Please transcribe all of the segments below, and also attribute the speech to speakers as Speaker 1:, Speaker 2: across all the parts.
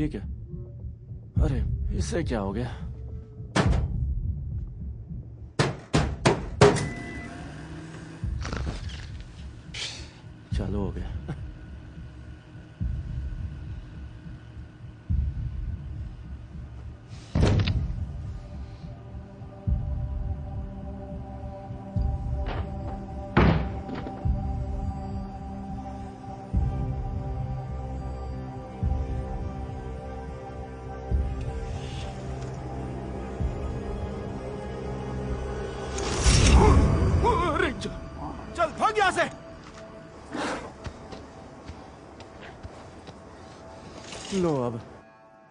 Speaker 1: ये क्या? अरे इससे क्या हो गया? चालू हो गया। चल भाग यहां से। लो अब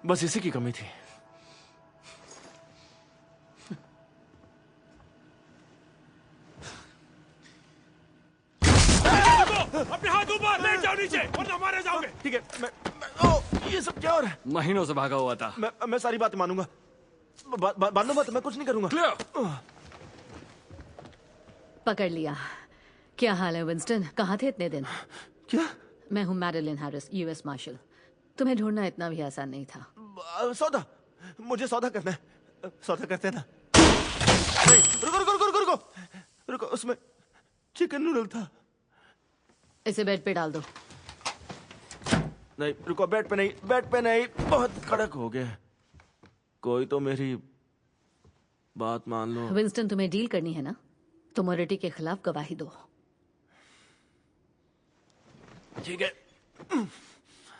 Speaker 1: बस इसी की कमी थी।
Speaker 2: अपने हाथ ऊपर लेट जाओ नीचे वरना मारे जाओगे।
Speaker 1: ठीक है मैं ये सब क्या हो रहा है?
Speaker 3: महीनों से भागा हुआ था।
Speaker 1: मैं सारी बात मानूंगा। बांधो मत, मैं कुछ नहीं करूंगा।
Speaker 4: पकड़ लिया। क्या हाल है विंस्टन? कहाँ थे इतने दिन?
Speaker 1: क्या?
Speaker 4: मैं हूँ मैडेलिन हैरिस, यूएस मार्शल। तुम्हें ढूंढना इतना भी आसान नहीं था।
Speaker 1: सौदा, मुझे सौदा करना है। सौदा करते हैं ना? नहीं, रुको रुको रुको रुको रुको रुको, उसमें चिकन नूडल था।
Speaker 4: इसे बेड पे डाल दो।
Speaker 1: नहीं रुको, बेड पे नहीं, बेड पे नहीं, बहुत कड़क हो गया। कोई तो मेरी बात मान लो।
Speaker 4: विंस्टन, तुम्हें डील करनी है ना, तो मोरेटी के खिलाफ गवाही दो।
Speaker 1: ठीक है,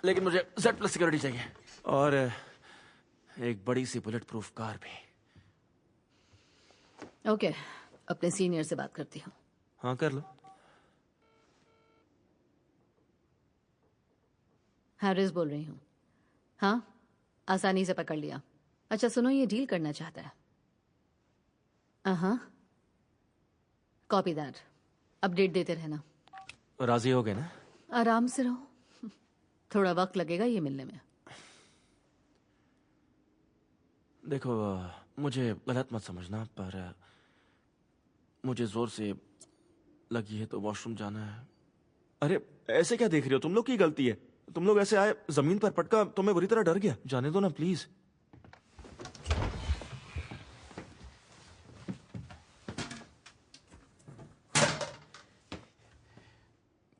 Speaker 1: लेकिन मुझे Z+ सिक्योरिटी चाहिए और एक बड़ी सी बुलेट प्रूफ कार भी।
Speaker 4: ओके, अपने सीनियर से बात करती हूँ।
Speaker 1: हाँ कर लो।
Speaker 4: हैरिस बोल रही हूँ। हाँ, आसानी से पकड़ लिया। अच्छा सुनो, ये डील करना चाहता है। हाँ, कॉपी दैट। अपडेट देते रहना।
Speaker 1: राजी हो गए ना?
Speaker 4: आराम से रहो, थोड़ा वक्त लगेगा ये मिलने में।
Speaker 1: देखो, मुझे गलत मत समझना, पर मुझे जोर से लगी है तो वॉशरूम जाना है। अरे ऐसे क्या देख रहे हो? तुम लोग की गलती है। तुम लोग ऐसे आए, जमीन पर पटका तो मैं बुरी तरह डर गया। जाने दो ना प्लीज।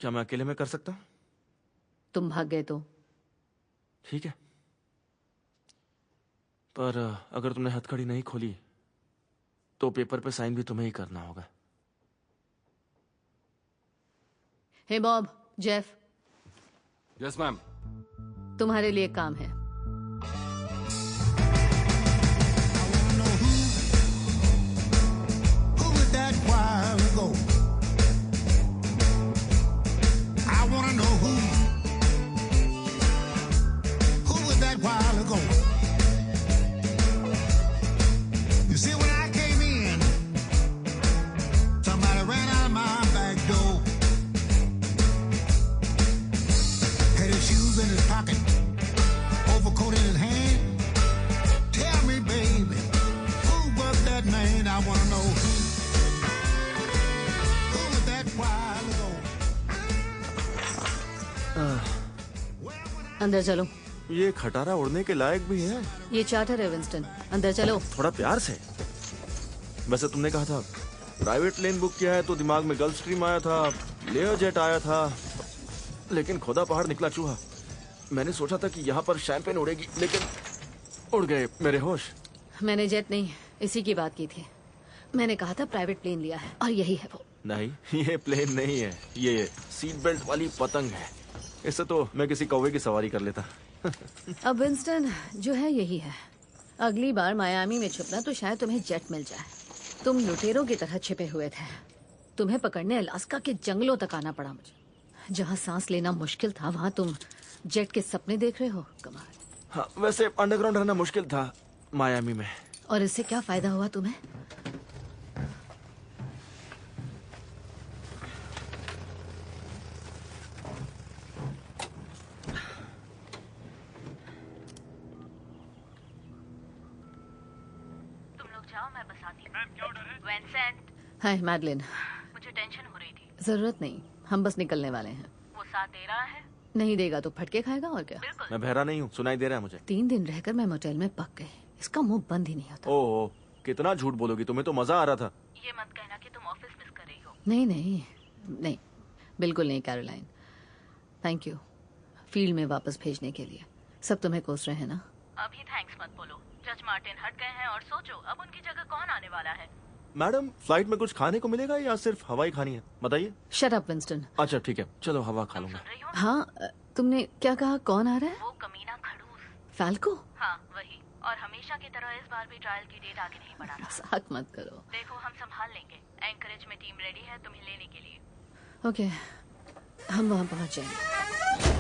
Speaker 1: क्या मैं अकेले में कर सकता हूं?
Speaker 4: तुम भाग गए तो?
Speaker 1: ठीक है, पर अगर तुमने हथकड़ी नहीं खोली तो पेपर पे साइन भी तुम्हें ही करना होगा।
Speaker 4: हे बॉब, जेफ।
Speaker 3: Yes ma'am.
Speaker 4: तुम्हारे लिए काम है। अंदर चलो।
Speaker 1: ये खटारा उड़ने के लायक भी है।
Speaker 4: ये चार्टर है विंस्टन, अंदर चलो।
Speaker 1: थोड़ा प्यार से। वैसे तुमने कहा था प्राइवेट प्लेन बुक किया है तो दिमाग में गल्फ स्ट्रीम आया था, लेयर जेट आया था, लेकिन खुदा पहाड़ निकला चूहा। मैंने सोचा था कि यहाँ पर शैंपेन उड़ेगी, लेकिन उड़ गए मेरे होश।
Speaker 4: मैंने जेट नहीं, इसी की बात की थी। मैंने कहा था प्राइवेट प्लेन लिया है, और यही है वो।
Speaker 1: नहीं, ये प्लेन नहीं है, ये सीट बेल्ट वाली पतंग है। इससे तो मैं किसी कौवे की सवारी कर लेता।
Speaker 4: अब विंस्टन, जो है यही है। अगली बार मायामी में छुपना तो शायद तुम्हें जेट मिल जाए। तुम लुटेरों की तरह छिपे हुए थे। तुम्हें पकड़ने अलास्का के जंगलों तक आना पड़ा मुझे। जहाँ सांस लेना मुश्किल था, वहाँ तुम जेट के सपने देख रहे हो। कमाल।
Speaker 1: हाँ, वैसे अंडरग्राउंड रहना मुश्किल था मायामी में।
Speaker 4: और इससे क्या फायदा हुआ तुम्हें? हाय मैडलिन।
Speaker 5: मुझे टेंशन हो रही थी।
Speaker 4: जरूरत नहीं, हम बस निकलने वाले हैं।
Speaker 5: वो साथ दे रहा है?
Speaker 4: नहीं देगा तो फटके खाएगा और क्या।
Speaker 1: मैं बहरा नहीं हूँ, सुनाई दे रहा है मुझे।
Speaker 4: 3 दिन रहकर मैं मोटेल में पक गई। इसका मुंह बंद ही नहीं होता।
Speaker 1: ओह, कितना झूठ बोलोगी, तुम्हें तो मजा आ रहा था।
Speaker 4: ये मत कहना कि तुम ऑफिस मिस कर रही हो। नहीं नहीं नहीं, बिल्कुल नहीं कैरोलाइन। थैंक यू फील्ड में वापस भेजने के लिए। सब तुम्हें कोस रहे हैं ना।
Speaker 5: अभी थैंक्स मत बोलो। जज मार्टिन हट गए हैं और सोचो अब उनकी जगह कौन आने वाला है।
Speaker 1: मैडम, फ्लाइट में कुछ खाने को मिलेगा या सिर्फ हवाई खानी है, बताइए।
Speaker 4: Shut up Winston.
Speaker 1: अच्छा ठीक है, चलो हवा खा लूंगा।
Speaker 5: सुन रही हो?
Speaker 4: हाँ, तुमने क्या कहा? कौन आ रहा है?
Speaker 5: वो कमीना खड़ूस।
Speaker 4: फैल्को?
Speaker 5: हाँ वही। और हमेशा की तरह इस बार भी ट्रायल की डेट आगे नहीं बढ़ा रहा।
Speaker 4: मजाक मत करो।
Speaker 5: देखो हम संभाल लेंगे। एंकरेज में टीम रेडी है तुम्हें लेने के लिए।
Speaker 4: ओके, हम वहाँ पहुँच जाएंगे।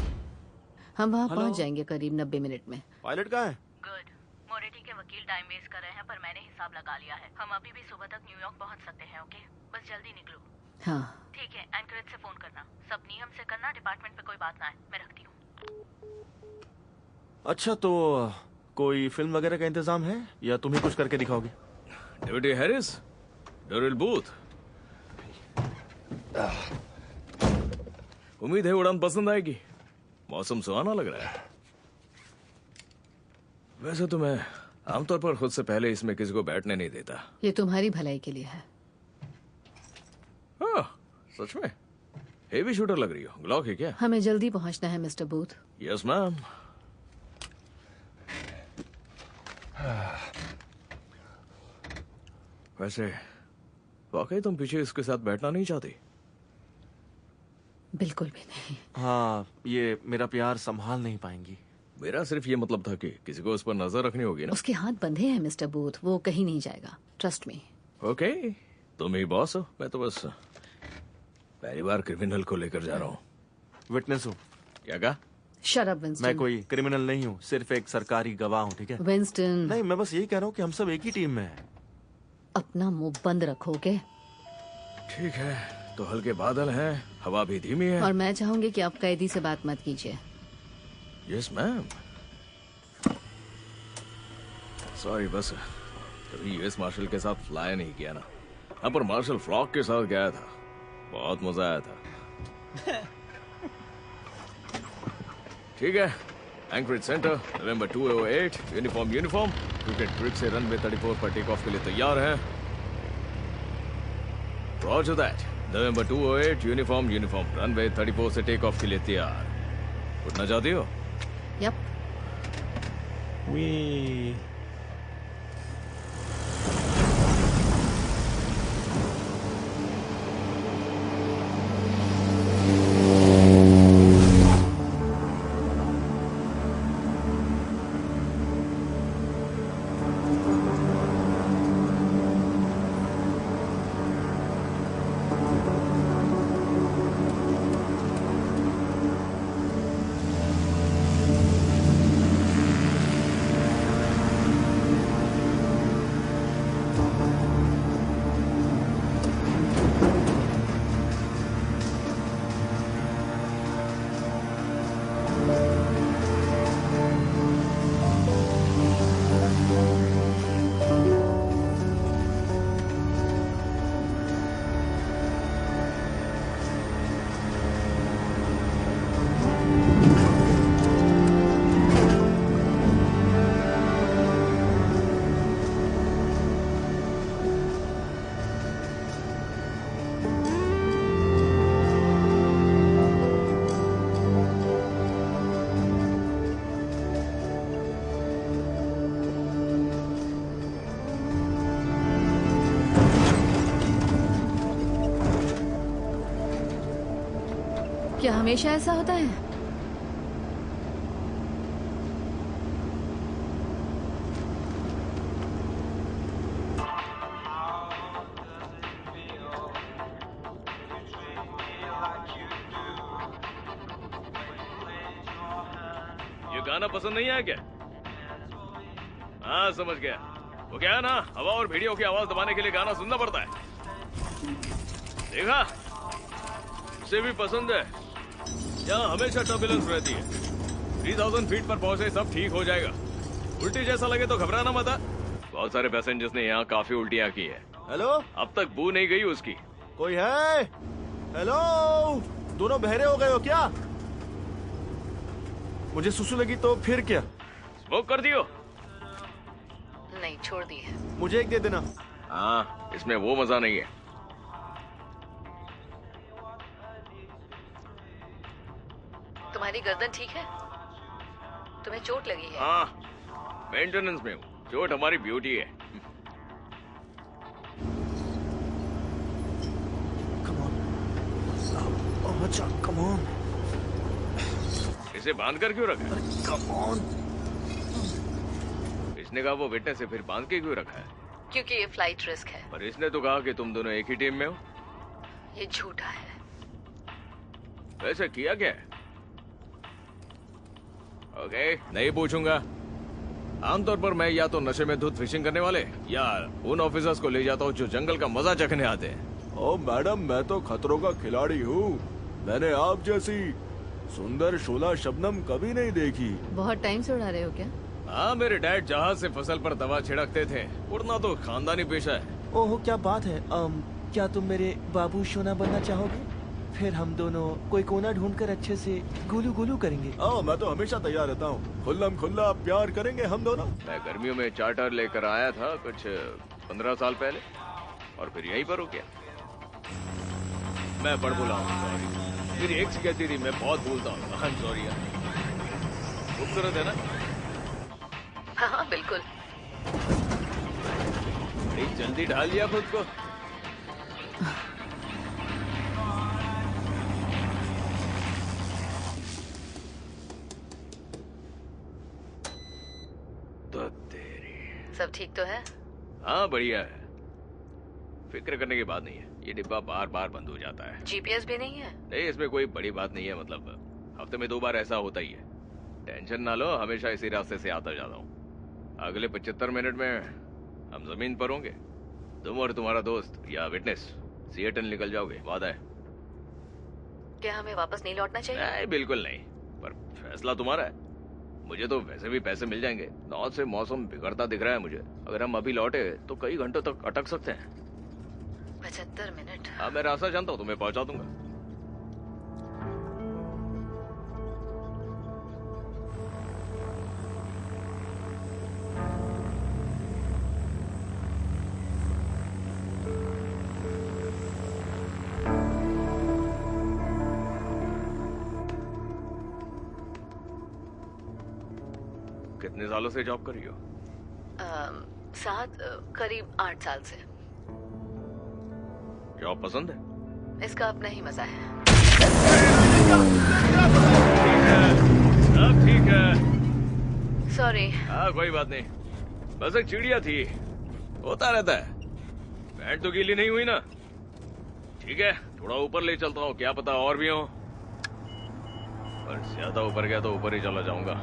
Speaker 4: हम वहाँ
Speaker 1: हेलो?
Speaker 4: पहुँच जाएंगे करीब 90 मिनट में।
Speaker 1: पायलट कहाँ है?
Speaker 5: गुड। मोरेटी के वकील टाइम वेस्ट कर रहे हैं पर मैंने हिसाब लगा लिया है। हम अभी भी सुबह तक न्यूयॉर्क पहुंच सकते हैं। ओके, बस जल्दी निकलो।
Speaker 4: हाँ
Speaker 5: ठीक है, एंकरेज से फोन करना। सब नियम से करना, डिपार्टमेंट पे कोई बात ना है। मैं रखती हूँ।
Speaker 1: अच्छा, तो कोई फिल्म वगैरह का इंतजाम है या तुम ही कुछ करके दिखाओगे?
Speaker 3: डेविड हैरिस, डोरिल बूथ। उम्मीद है उड़ान पसंद आएगी। मौसम सुहाना लग रहा है। वैसे तो मैं आमतौर पर खुद से पहले इसमें किसी को बैठने नहीं देता।
Speaker 4: ये तुम्हारी भलाई के लिए है।
Speaker 3: हाँ, सच में हेवी शूटर लग रही हो। ग्लॉक है क्या?
Speaker 4: हमें जल्दी पहुंचना है मिस्टर बूथ।
Speaker 3: Yes ma'am. वैसे वाकई तुम पीछे इसके साथ बैठना नहीं चाहती?
Speaker 4: बिल्कुल भी नहीं।
Speaker 1: हाँ, ये मेरा प्यार संभाल नहीं पाएंगी।
Speaker 3: मेरा सिर्फ ये मतलब था कि किसी को उस पर नजर रखनी होगी ना।
Speaker 4: उसके हाथ बंधे हैं मिस्टर बूथ, वो कहीं नहीं जाएगा। Trust me.
Speaker 3: ओके, तुम ही बॉस हो। मैं तो बस पहली बार क्रिमिनल को लेकर जा रहा हूँ।
Speaker 1: विटनेस हूँ।
Speaker 3: क्या कहा?
Speaker 4: Shut up Winston.
Speaker 1: मैं कोई क्रिमिनल नहीं हूँ, सिर्फ एक सरकारी गवाह हूँ, ठीक है?
Speaker 4: विंस्टन,
Speaker 1: नहीं, मैं बस यही कह रहा हूँ कि हम सब एक ही टीम में हैं।
Speaker 4: अपना मुंह बंद रखोगे?
Speaker 3: ठीक है, तो हल्के बादल हैं, हवा भी धीमी है।
Speaker 4: और मैं चाहूंगी कि आप कैदी से बात मत कीजिए।
Speaker 3: Yes ma'am. सॉरी, बस कभी यूएस मार्शल के साथ फ्लाई नहीं किया ना। हाँ, पर मार्शल फ्लॉक के साथ गया था, बहुत मजा आया था। ठीक है, एंकरेज सेंटर नवंबर 2008। यूनिफॉर्म क्रिकेट ट्रिक से रनवे 34 पर टेक ऑफ के लिए तैयार है। Roger that. November 2008 uniform runway 34 से टेक ऑफ के लिए तैयार। उठना चाहती हो?
Speaker 4: यप। क्या हमेशा ऐसा होता है?
Speaker 3: ये गाना पसंद नहीं आया क्या? हाँ, समझ गया। वो क्या है ना, हवा और भेड़ियों की आवाज दबाने के लिए गाना सुनना पड़ता है। देखा, उसे भी पसंद है। यहाँ हमेशा टर्बुलेंस रहती है। 3000 फीट पर पहुंचे सब ठीक हो जाएगा। उल्टी जैसा लगे तो घबराना मत। बहुत सारे पैसेंजर्स ने यहाँ काफी उल्टियाँ की है।
Speaker 1: हेलो,
Speaker 3: अब तक बू नहीं गई उसकी।
Speaker 1: कोई है? हेलो, दोनों बहरे हो गए हो क्या? मुझे सुसु लगी तो फिर क्या?
Speaker 3: स्मोक कर दियो।
Speaker 4: नहीं, छोड़ दी है।
Speaker 1: मुझे एक दे देना।
Speaker 3: हाँ, इसमें वो मजा नहीं है।
Speaker 4: तुम्हारी गर्दन ठीक है? तुम्हें चोट लगी है?
Speaker 3: हाँ, मेंटेनेंस में हूँ। चोट हमारी ब्यूटी है।
Speaker 1: Come on. Oh, अच्छा, come on.
Speaker 3: इसे बांध कर क्यों रखा है?
Speaker 1: Come on.
Speaker 3: इसने कहा वो विटनेस से, फिर बांध के क्यों रखा है?
Speaker 4: क्योंकि ये फ्लाइट रिस्क है।
Speaker 3: पर इसने तो कहा कि तुम दोनों एक ही टीम में हो।
Speaker 4: ये झूठा है।
Speaker 3: वैसे किया क्या है? ओके, नहीं पूछूंगा। आमतौर पर मैं या तो नशे में धुत फिशिंग करने वाले या उन ऑफिसर्स को ले जाता हूँ जो जंगल का मजा चखने आते हैं।
Speaker 2: ओ मैडम, मैं तो खतरों का खिलाड़ी हूँ। मैंने आप जैसी सुंदर शोला शबनम कभी नहीं देखी।
Speaker 4: बहुत टाइम से उड़ा रहे हो क्या?
Speaker 3: हाँ, मेरे डैड जहाज से फसल पर दवा छिड़कते थे। उड़ना तो खानदानी पेशा है।
Speaker 1: ओह, क्या बात है। क्या तुम मेरे बाबू सोना बनना चाहोगे? फिर हम दोनों कोई कोना ढूंढकर अच्छे से गुलू गुलू करेंगे।
Speaker 2: मैं तो हमेशा तैयार रहता हूँ। खुल्लम खुल्ला प्यार करेंगे हम दोनों।
Speaker 3: मैं गर्मियों में चार्टर लेकर आया था कुछ 15 साल पहले, और फिर यहीं पर हो गया। मैं बड़बोला हूँ, सॉरी। मेरी एक्स कहती थी मैं बहुत भूलता हूँ। हाँ, सॉरी यार। खूबसूरत है ना?
Speaker 4: हाँ, बिल्कुल।
Speaker 3: बड़ी जल्दी ढाल लिया खुद को। तो तेरी
Speaker 4: सब ठीक तो है?
Speaker 3: हाँ, बढ़िया है। फिक्र करने की बात नहीं है। ये डिब्बा बार बार बंद हो जाता है।
Speaker 4: जीपीएस भी नहीं है?
Speaker 3: नहीं, इसमें कोई बड़ी बात नहीं है। मतलब हफ्ते में 2 बार ऐसा होता ही है। टेंशन ना लो, हमेशा इसी रास्ते से आता जाता हूँ। अगले 75 मिनट में हम जमीन पर होंगे। तुम और तुम्हारा दोस्त या विटनेस सिएटल निकल जाओगे, वादा है।
Speaker 4: क्या हमें वापस नहीं लौटना चाहिए?
Speaker 3: नहीं, बिल्कुल नहीं। पर फैसला तुम्हारा है। मुझे तो वैसे भी पैसे मिल जाएंगे। नॉर्थ से मौसम बिगड़ता दिख रहा है मुझे। अगर हम अभी लौटे तो कई घंटों तक अटक सकते हैं।
Speaker 4: 75 मिनट?
Speaker 3: हाँ, मैं रास्ता जानता हूँ, तुम्हें पहुंचा दूंगा। कितने सालों से जॉब कर रही हो?
Speaker 4: करीब 8 साल से।
Speaker 3: जॉब पसंद है?
Speaker 4: इसका अपना ही मजा है।
Speaker 3: सब ठीक है।
Speaker 4: सॉरी।
Speaker 3: हाँ, कोई बात नहीं। बस एक चिड़िया थी, होता रहता है। पैंट तो गीली नहीं हुई ना? ठीक है, थोड़ा ऊपर ले चलता हूँ, क्या पता और भी हो। पर ज्यादा ऊपर गया तो ऊपर ही चला जाऊंगा।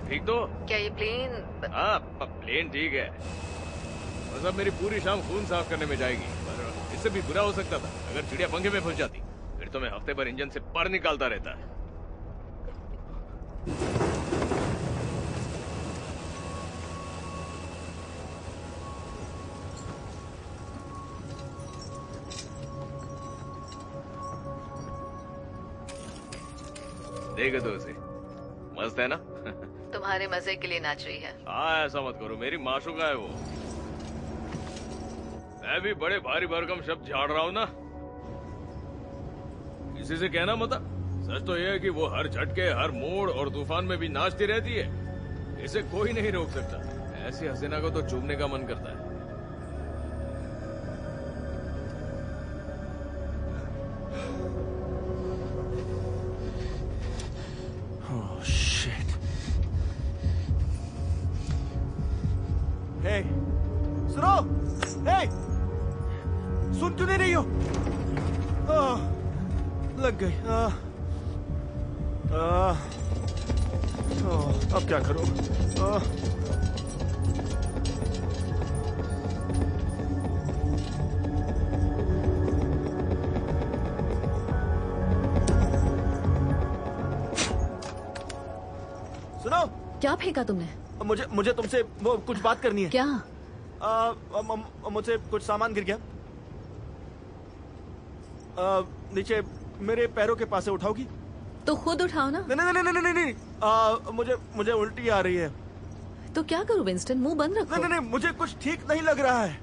Speaker 3: ठीक तो?
Speaker 4: क्या ये प्लेन?
Speaker 3: हाँ, प्लेन ठीक है। बस अब मेरी पूरी शाम खून साफ करने में जाएगी। पर इससे भी बुरा हो सकता था अगर चिड़िया पंखे में फंस जाती। फिर तो मैं हफ्ते भर इंजन से पर निकालता रहता। देखे तो उसे, मस्त है ना?
Speaker 4: तुम्हारे मजे के लिए नाच रही है।
Speaker 3: हाँ, ऐसा मत करो, मेरी माशूका है वो। मैं भी बड़े भारी भरकम शब्द झाड़ रहा हूँ ना। किसी से कहना मत। सच तो यह है कि वो हर झटके, हर मोड़ और तूफान में भी नाचती रहती है। इसे कोई नहीं रोक सकता। ऐसी हसीना को तो चूमने का मन करता है।
Speaker 1: Oh, shit. Hey, सुनो! Hey, सुन क्यों नहीं रही हो? लग गई। अब क्या करूं? सुनो,
Speaker 4: क्या फेंका तुमने?
Speaker 1: मुझे तुमसे वो कुछ बात करनी है।
Speaker 4: क्या?
Speaker 1: मुझसे कुछ सामान गिर गया। नीचे मेरे पैरों के पास से उठाओगी?
Speaker 4: तो खुद उठाओ ना।
Speaker 1: नहीं नहीं नहीं नहीं नहीं, मुझे उल्टी आ रही है।
Speaker 4: तो क्या करूं विंस्टन, मुंह बंद रखो।
Speaker 1: नहीं नहीं, मुझे कुछ ठीक नहीं लग रहा है।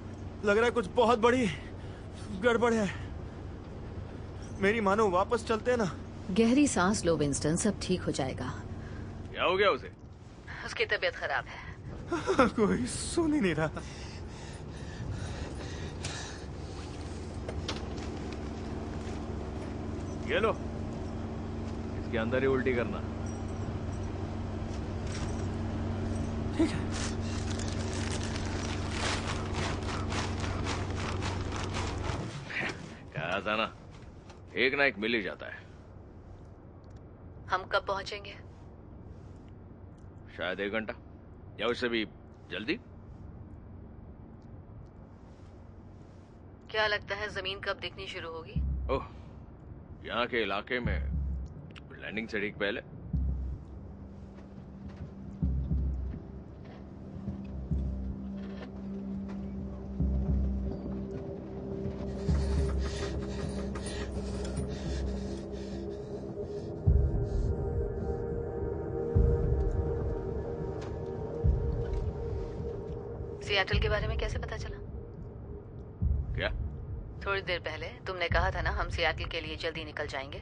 Speaker 1: लग रहा है कुछ बहुत बड़ी गड़बड़ है। मेरी मानो वापस चलते हैं ना।
Speaker 4: गहरी सांस लो विंस्टन, सब ठीक हो जाएगा।
Speaker 3: क्या हो गया उसे?
Speaker 4: उसकी तबीयत खराब है।
Speaker 1: कोई सुन ही नहीं रहा।
Speaker 3: ये लो, इसके अंदर ही उल्टी करना।
Speaker 1: ठीक है।
Speaker 3: कहा था ना, एक ना एक मिल ही जाता है।
Speaker 4: हम कब पहुंचेंगे?
Speaker 3: शायद 1 घंटा या उससे भी जल्दी।
Speaker 4: क्या लगता है जमीन कब दिखनी शुरू होगी?
Speaker 3: ओह, यहाँ के इलाके में लैंडिंग से ठीक पहले।
Speaker 4: सिएटल के बारे में कैसे पता चला?
Speaker 3: क्या?
Speaker 4: थोड़ी देर पहले तुमने कहा था ना हम सिएटल के लिए जल्दी निकल जाएंगे।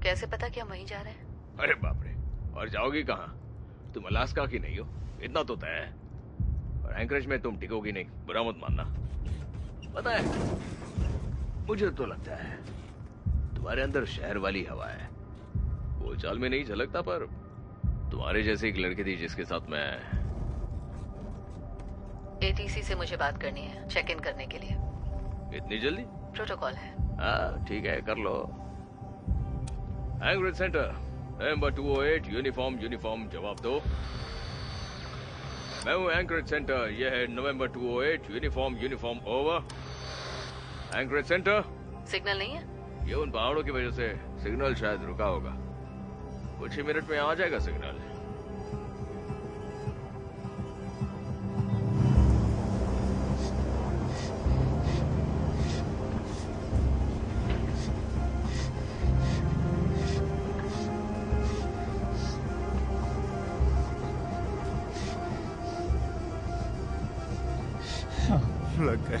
Speaker 4: कैसे पता कि हम वहीं जा रहे हैं?
Speaker 3: अरे बाप रे, और जाओगी कहाँ? तुम अलास्का की नहीं हो, इतना तो तय है। और एंकरेज में तुम टिकोगी नहीं, बुरा मत मानना। पता है, मुझे तो लगता है तुम्हारे अंदर शहर वाली हवा है। बोलचाल में नहीं झलकता, पर तुम्हारे जैसी एक लड़की थी जिसके साथ मैं।
Speaker 4: एटीसी से मुझे बात करनी है, चेक इन करने के लिए।
Speaker 3: इतनी जल्दी?
Speaker 4: प्रोटोकॉल है।
Speaker 3: हाँ ठीक है, कर लो। एंकरेज सेंटर, नवंबर 208, यूनिफॉर्म, जवाब दो। मैं हूँ एंकरेज सेंटर, यह है November 208, uniform, over. Anchorage center.
Speaker 4: Signal नहीं है?
Speaker 3: ये उन पहाड़ों की वजह से सिग्नल शायद रुका होगा। कुछ ही मिनट में आ जाएगा सिग्नल।
Speaker 1: लग गए।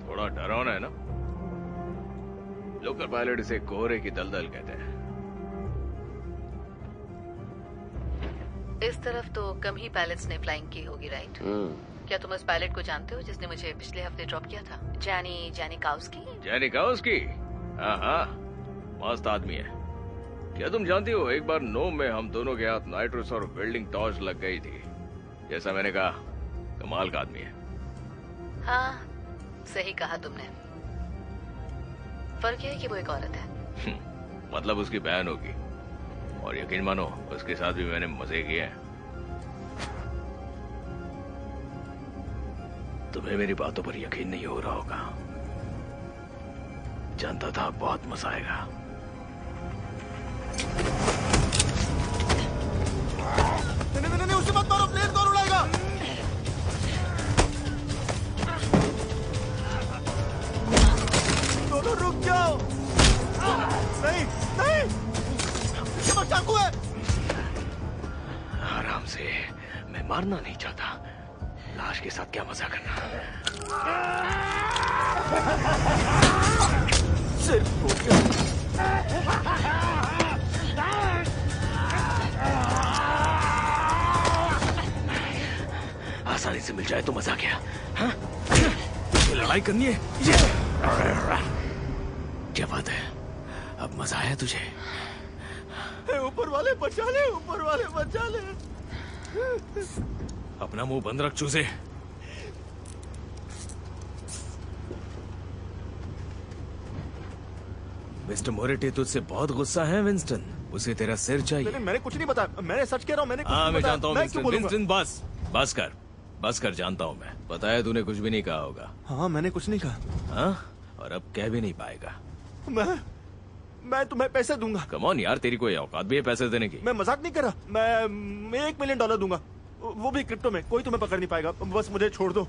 Speaker 3: थोड़ा डरावना है ना? लोकल पायलट इसे कोहरे की दलदल कहते हैं।
Speaker 4: इस तरफ तो कम ही पायलट्स ने फ्लाइंग की होगी, राइट? क्या तुम उस पायलट को जानते हो जिसने मुझे पिछले हफ्ते ड्रॉप किया था? जैनिकाउस्की?
Speaker 3: जैनिकाउस्की? हाँ, मस्त आदमी है। क्या तुम जानती हो, एक बार नोम में हम दोनों के हाथ नाइट्रस और वेल्डिंग टॉर्च लग गई थी। जैसा मैंने कहा, कमाल का आदमी है।
Speaker 4: हाँ, सही कहा तुमने। फर्क यह है कि वो एक औरत है।
Speaker 3: मतलब उसकी बहन होगी। और यकीन मानो, उसके साथ भी मैंने मजे किए हैं। तुम्हें मेरी बातों पर यकीन नहीं हो रहा होगा। जानता था बहुत मजा आएगा।
Speaker 1: नहीं, उसे मत मारो, प्लेन कौन उड़ाएगा? दोनों रुक जाओ। नहीं, इसके पास चाकू है।
Speaker 3: आराम से, मैं मारना नहीं चाहता। लाश के साथ क्या मजा करना।
Speaker 1: सिर्फ हो गया।
Speaker 3: आसानी से मिल जाए तो मजा क्या? हाँ? लड़ाई करनी है? क्या बात है, अब मजा आया तुझे?
Speaker 1: ऊपर वाले बचा ले, ऊपर वाले बचा ले।
Speaker 3: अपना मुंह बंद रख चूजे। मिस्टर मोरेटी तुझसे बहुत गुस्सा है विंस्टन। उसे तेरा सिर चाहिए।
Speaker 1: मैंने कुछ नहीं बताया, मैंने सच कह रहा हूँ। मैंने कुछ
Speaker 3: हाँ,
Speaker 1: नहीं
Speaker 3: मैं
Speaker 1: बताया।
Speaker 3: जानता हूँ
Speaker 1: मैं क्यों बोलूंगा?
Speaker 3: विंस्टन, बस कर, जानता हूँ मैं। बताया तूने कुछ भी नहीं कहा होगा।
Speaker 1: हाँ, मैंने कुछ नहीं कहा।
Speaker 3: हाँ, और अब कह भी नहीं पाएगा।
Speaker 1: मैं तुम्हें पैसे दूंगा।
Speaker 3: कम ऑन यार, तेरी कोई औकात भी है पैसे देने की?
Speaker 1: मैं मजाक नहीं कर रहा। मैं $1 मिलियन दूंगा, वो भी क्रिप्टो में। कोई तुम्हें पकड़ नहीं पाएगा, बस मुझे छोड़ दो।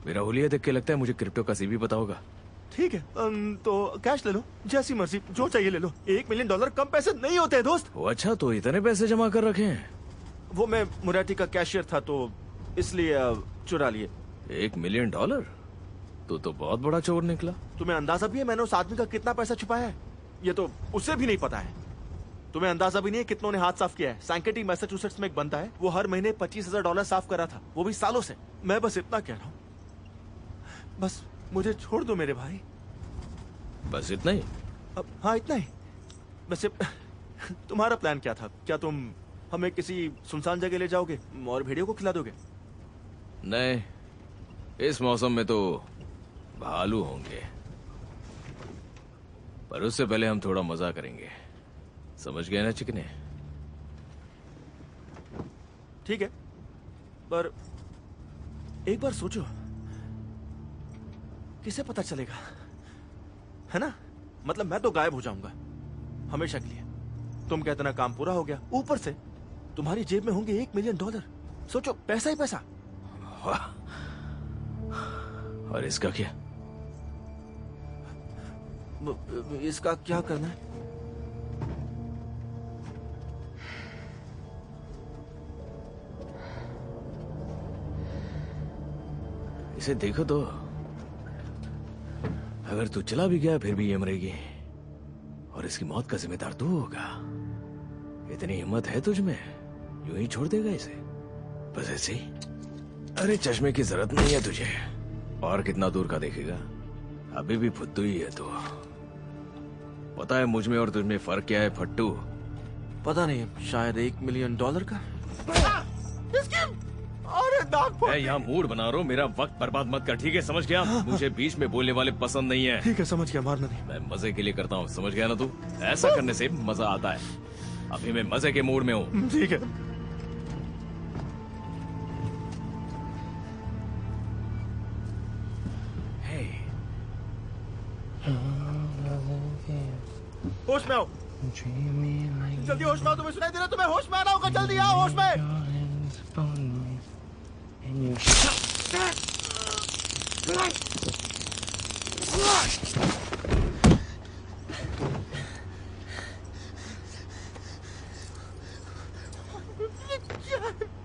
Speaker 3: मेरा हुलिया देख के लगता है मुझे क्रिप्टो का सीवी पता होगा।
Speaker 1: ठीक है, तो कैश ले लो, जैसी मर्जी, जो चाहिए ले लो। $1 मिलियन कम पैसे नहीं होते हैं दोस्त।
Speaker 3: ओ अच्छा, तो इतने पैसे जमा कर रखे हैं?
Speaker 1: वो मैं मुराटी का कैशियर था तो इसलिए चुरा लिए।
Speaker 3: $1 मिलियन? तो बहुत बड़ा चोर निकला।
Speaker 1: तुम्हें अंदाजा भी है मैंने उस आदमी का कितना पैसा छुपाया है? ये तो उसे भी नहीं पता है। तुम्हें अंदाजा भी नहीं है कितनों ने हाथ साफ किया है। सैंकेटी मैसाचुसेट्स में एक बनता है, वो हर महीने $25,000 साफ कर रहा था, वो भी सालों से। मैं बस इतना कह रहा हूँ, बस मुझे छोड़ दो मेरे भाई।
Speaker 3: बस इतना ही?
Speaker 1: हाँ इतना ही। वैसे तुम्हारा प्लान क्या था? क्या तुम हमें किसी सुनसान जगह ले जाओगे और भेड़ियों को खिला दोगे?
Speaker 3: नहीं, इस मौसम में तो भालू होंगे, पर उससे पहले हम थोड़ा मजा करेंगे। समझ गए ना चिकने?
Speaker 1: ठीक है, पर एक बार सोचो, किसे पता चलेगा, है ना? मतलब मैं तो गायब हो जाऊंगा हमेशा के लिए। तुम कहते ना काम पूरा हो गया, ऊपर से तुम्हारी जेब में होंगे $1 मिलियन। सोचो, पैसा ही पैसा।
Speaker 3: वाह। और इसका क्या?
Speaker 1: इसका क्या करना है?
Speaker 3: इसे देखो तो, अगर तू चला भी गया फिर भी ये मरेगी, और इसकी मौत का जिम्मेदार तू होगा। इतनी हिम्मत है तुझ में? यूं ही छोड़ देगा इसे बस ऐसे ही? अरे चश्मे की जरूरत नहीं है तुझे। और कितना दूर का देखेगा? अभी भी फुद्दू ही है तो। पता है मुझ में और तुझ में फर्क क्या है फट्टू?
Speaker 1: पता नहीं, शायद $1 मिलियन का। अरे
Speaker 3: मैं यहाँ मूड बना रहा हूँ, मेरा वक्त बर्बाद मत कर, ठीक है? समझ गया? मुझे बीच में बोलने वाले पसंद नहीं है।
Speaker 1: ठीक है, समझ गया, मारना नहीं।
Speaker 3: मैं मजे के लिए करता हूँ, समझ गया ना तू? ऐसा करने से मजा आता है। अभी मैं मजे के मूड में हूँ।
Speaker 1: ठीक है। होश में आओ, जल्दी होश में आओ। तुम्हें सुनाई दे रहा? तुम्हें होश में आना होगा, जल्दी आओ होश में।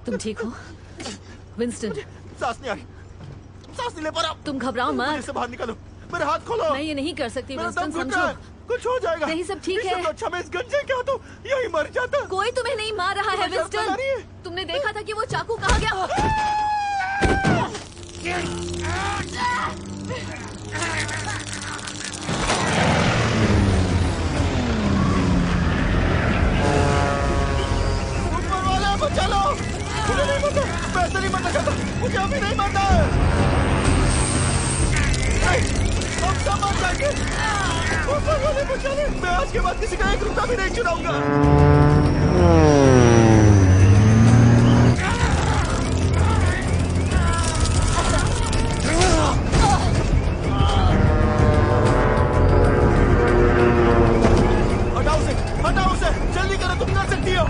Speaker 4: तुम ठीक हो विंस्टन?
Speaker 1: सांस नहीं आ रही, सांस नहीं ले पा रहा।
Speaker 4: तुम घबराओ मत।
Speaker 1: से बाहर निकलो, मेरे हाथ खोलो।
Speaker 4: मैं ये नहीं कर सकती
Speaker 1: मेरा
Speaker 4: विंस्टन,
Speaker 1: दम घुट
Speaker 4: समझो।
Speaker 1: रहा है, कुछ हो जाएगा।
Speaker 4: नहीं, सब ठीक है।
Speaker 1: इससे तो अच्छा मैं इस गंजे क्या तो यही मर जाता।
Speaker 4: कोई तुम्हें नहीं मार रहा है
Speaker 1: तुम्हें शर्म आ रही है?
Speaker 4: विंस्टन। तुमने देखा था कि वो चाकू कहाँ गया?
Speaker 1: ऊपर वाला बचा लो, मुझे नहीं मरना, मैं ऐसे नहीं मरना चाहता, मुझे अभी नहीं मरना है। हम सब मर जाएंगे, ऊपर वाले बचा ले। मैं आज के बाद किसी का एक रुपया भी नहीं चुराऊंगा। हटाओ उसे, जल्दी करो, तुम कर सकती हो।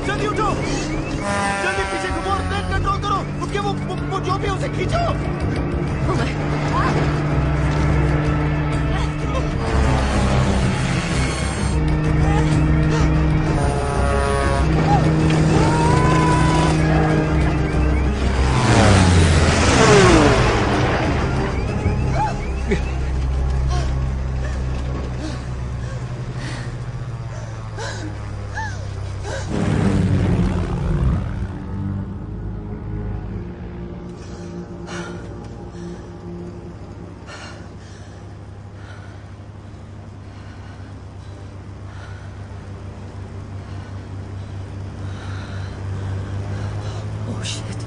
Speaker 1: जल्दी उठो, जल्दी पीछे घुमो और ब्रेक कंट्रोल करो। उसके वो जो भी है उसे खींचो।
Speaker 4: Oh shit.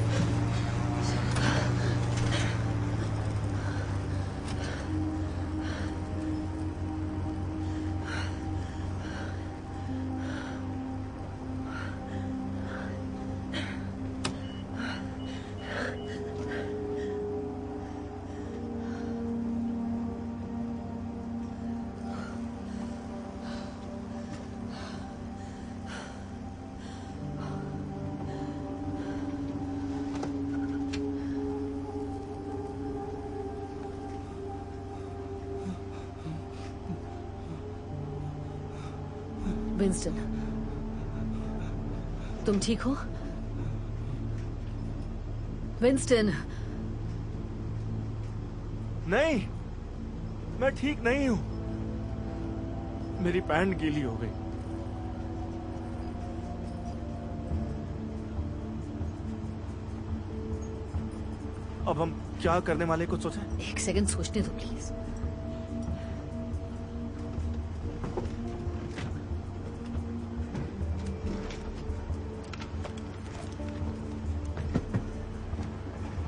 Speaker 4: विंस्टन, तुम ठीक हो? विंस्टन।
Speaker 1: नहीं, मैं ठीक नहीं हूं। मेरी पैंट गीली हो गई। अब हम क्या करने वाले, कुछ सोचें?
Speaker 4: एक सेकंड सोचने दो प्लीज।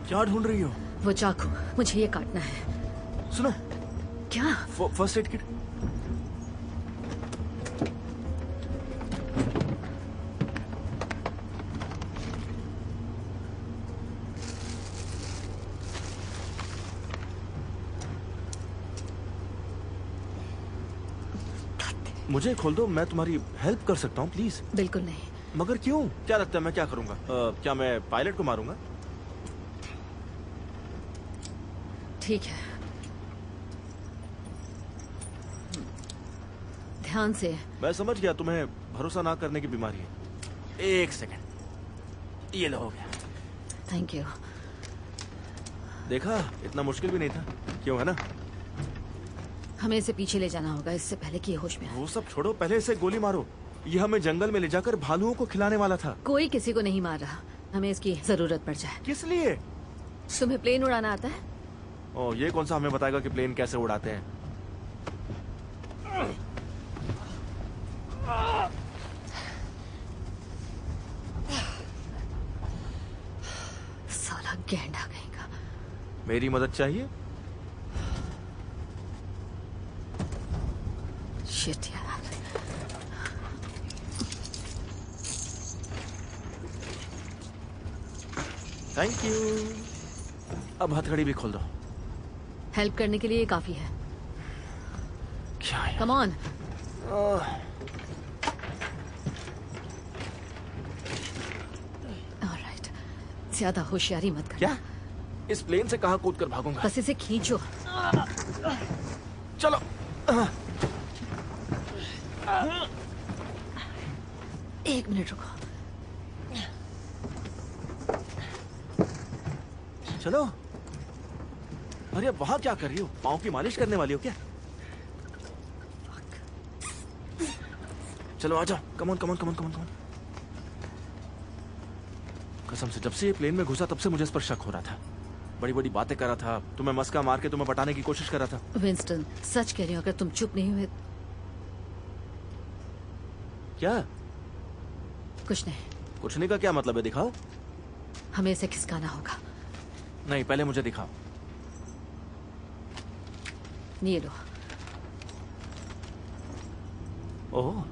Speaker 1: क्या ढूंढ रही हो?
Speaker 4: वो चाकू, मुझे ये काटना है।
Speaker 1: सुनो,
Speaker 4: क्या?
Speaker 1: First aid kit. मुझे खोल दो, मैं तुम्हारी हेल्प कर सकता हूँ प्लीज।
Speaker 4: बिल्कुल नहीं।
Speaker 1: मगर क्यों? क्या लगता है मैं क्या करूंगा? क्या मैं पायलट को मारूंगा?
Speaker 4: ठीक है, ध्यान से।
Speaker 1: मैं समझ गया, तुम्हें भरोसा ना करने की बीमारी है। एक सेकंड, ये लो, हो गया।
Speaker 4: Thank you.
Speaker 1: देखा, इतना मुश्किल भी नहीं था, क्यों है ना?
Speaker 4: हमें इसे पीछे ले जाना होगा इससे पहले कि ये होश में आए।
Speaker 1: वो सब छोड़ो, पहले इसे गोली मारो। ये हमें जंगल में ले जाकर भालुओं को खिलाने वाला था।
Speaker 4: कोई किसी को नहीं मार रहा, हमें इसकी जरूरत पड़ जाए।
Speaker 1: किस लिए?
Speaker 4: तुम्हें प्लेन उड़ाना आता है?
Speaker 1: ओ, ये कौन सा हमें बताएगा कि प्लेन कैसे उड़ाते हैं?
Speaker 4: साला गैंडा कहेगा।
Speaker 1: मेरी मदद चाहिए?
Speaker 4: शिट यार।
Speaker 1: Thank you. अब हथकड़ी भी खोल दो।
Speaker 4: हेल्प करने के लिए ये काफी है।
Speaker 1: क्या है?
Speaker 4: Come on. ऑलराइट, ज्यादा होशियारी मत कर।
Speaker 1: क्या? इस प्लेन से कहाँ कूद कर भागूंगा?
Speaker 4: बस इसे खींचो।
Speaker 1: चलो।
Speaker 4: एक मिनट रुको।
Speaker 1: चलो। अरे अब वहां क्या कर रही हो? पाँव की मालिश करने वाली हो क्या? चलो आ जाओ। Come on come on come on come on come on. कसम से जब से ये प्लेन में घुसा तब से मुझे इस पर शक हो रहा था। बड़ी बड़ी बातें कर रहा था, तुम्हें मस्का मार के तुम्हें पटाने की कोशिश कर रहा था।
Speaker 4: विंस्टन, सच कह रही हूँ, अगर तुम चुप नहीं हुए।
Speaker 1: क्या?
Speaker 4: कुछ नहीं।
Speaker 1: कुछ नहीं का क्या मतलब है? दिखाओ।
Speaker 4: हमें इसे खिसकाना होगा।
Speaker 1: नहीं, पहले मुझे दिखाओ।
Speaker 4: ये लो।
Speaker 1: ओह,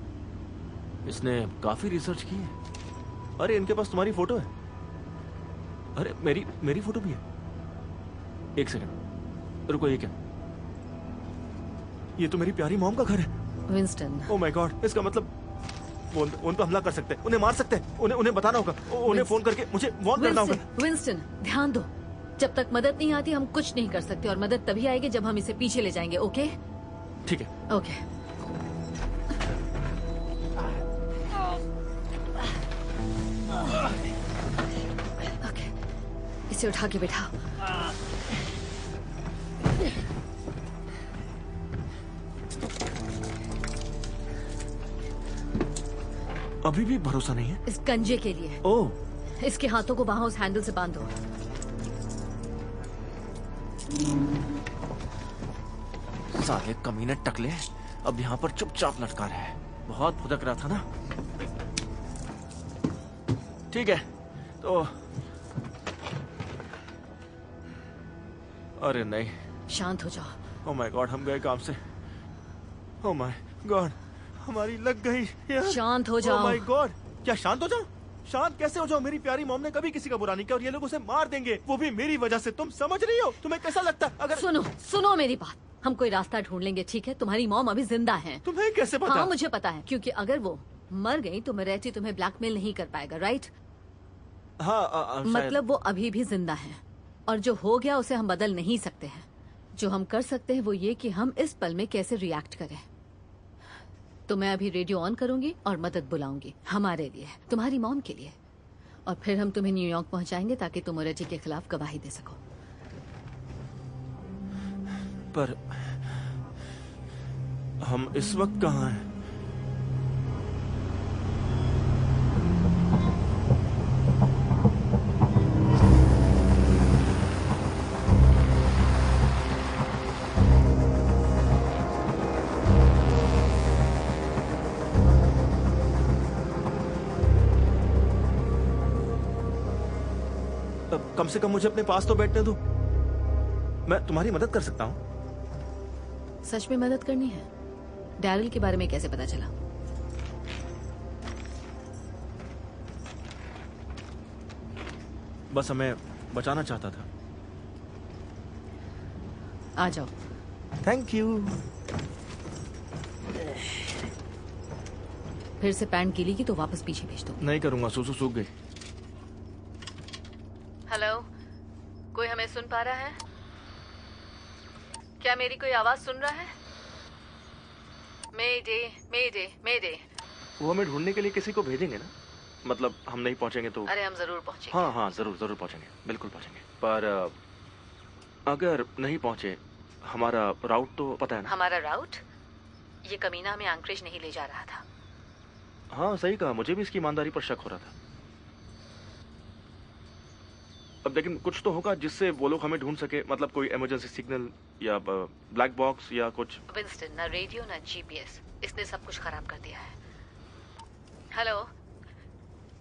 Speaker 1: इसने काफी रिसर्च की है। अरे इनके पास तुम्हारी फोटो है। अरे मेरी फोटो भी है। एक सेकंड रुको, ये क्या? ये तो मेरी प्यारी मॉम का घर है।
Speaker 4: विंस्टन।
Speaker 1: ओह माय गॉड, इसका मतलब वो उन पर हमला कर सकते हैं, उन्हें मार सकते हैं, उन्हें बताना होगा, उन्हें फोन करके मुझे वार्न करना होगा।
Speaker 4: विंस्टन, ध्यान दो। जब तक मदद नहीं आती हम कुछ नहीं कर सकते, और मदद तभी आएगी जब हम इसे पीछे ले जाएंगे। ओके?
Speaker 1: ठीक है।
Speaker 4: ओके। ओके, इसे उठा के बिठाओ।
Speaker 1: अभी भी भरोसा नहीं है?
Speaker 4: इस कंजे के लिए।
Speaker 1: ओह,
Speaker 4: इसके हाथों को वहां उस हैंडल से बांधो।
Speaker 1: साले कमीने टकले अब यहाँ पर चुपचाप लटका रहे हैं। बहुत भुदक रहा था ना। ठीक है तो अरे नहीं।
Speaker 4: शांत हो जाओ।
Speaker 1: ओह माय गॉड, हम गए काम से। ओह माय गॉड, हमारी लग गई यार।
Speaker 4: शांत हो जाओ।
Speaker 1: ओह माय गॉड, क्या शांत हो जाओ? शांत कैसे हो जाओ? मेरी प्यारी मॉम ने कभी किसी का बुरा नहीं किया और ये लोग उसे मार देंगे, वो भी मेरी वजह से। तुम समझ रही हो? तुम्हें कैसा लगता है अगर...
Speaker 4: सुनो मेरी बात। हम कोई रास्ता ढूंढ लेंगे, ठीक है? तुम्हारी मॉम अभी जिंदा है।
Speaker 1: तुम्हें कैसे पता?
Speaker 4: हाँ मुझे पता है, क्योंकि अगर वो मर गई तो मरेटी तुम्हें ब्लैकमेल नहीं कर पाएगा, राइट?
Speaker 1: हाँ
Speaker 4: मतलब वो अभी भी जिंदा है, और जो हो गया उसे हम बदल नहीं सकते हैं। जो हम कर सकते हैं वो ये कि हम इस पल में कैसे रिएक्ट करें। तो मैं अभी रेडियो ऑन करूंगी और मदद बुलाऊंगी हमारे लिए, तुम्हारी मॉम के लिए, और फिर हम तुम्हें न्यूयॉर्क पहुंचाएंगे ताकि तुम मोरेटी के खिलाफ गवाही दे सको।
Speaker 1: पर हम इस वक्त कहाँ हैं? कम से कम मुझे अपने पास तो बैठने दो। मैं तुम्हारी मदद कर सकता हूं।
Speaker 4: सच में मदद करनी है? डैरिल के बारे में कैसे पता चला?
Speaker 1: बस हमें बचाना चाहता था।
Speaker 4: आ जाओ।
Speaker 1: Thank you.
Speaker 4: फिर से पैंट गीली की तो वापस पीछे भेज दो।
Speaker 1: नहीं करूंगा, सूसू सूख गई।
Speaker 4: हेलो, कोई हमें सुन पा रहा है? क्या मेरी कोई आवाज सुन रहा है? मेडे, मेडे, मेडे।
Speaker 1: वो हमें ढूंढने के लिए किसी को भेजेंगे ना? मतलब हम नहीं पहुंचेंगे तो?
Speaker 4: अरे हम जरूर पहुंचेंगे।
Speaker 1: हाँ हाँ, जरूर जरूर पहुंचेंगे, बिल्कुल पहुंचेंगे। पर अगर नहीं पहुंचे, हमारा राउट तो पता है ना?
Speaker 4: हमारा राउट? ये कमीना हमें एंकरेज नहीं ले जा रहा था।
Speaker 1: हाँ सही कहा, मुझे भी इसकी ईमानदारी पर शक हो रहा था। अब लेकिन कुछ तो होगा जिससे वो लोग हमें ढूंढ सके, मतलब कोई इमरजेंसी सिग्नल या ब्लैक बॉक्स या कुछ।
Speaker 4: विंस्टन, ना रेडियो ना जीपीएस, इसने सब कुछ खराब कर दिया है। हेलो,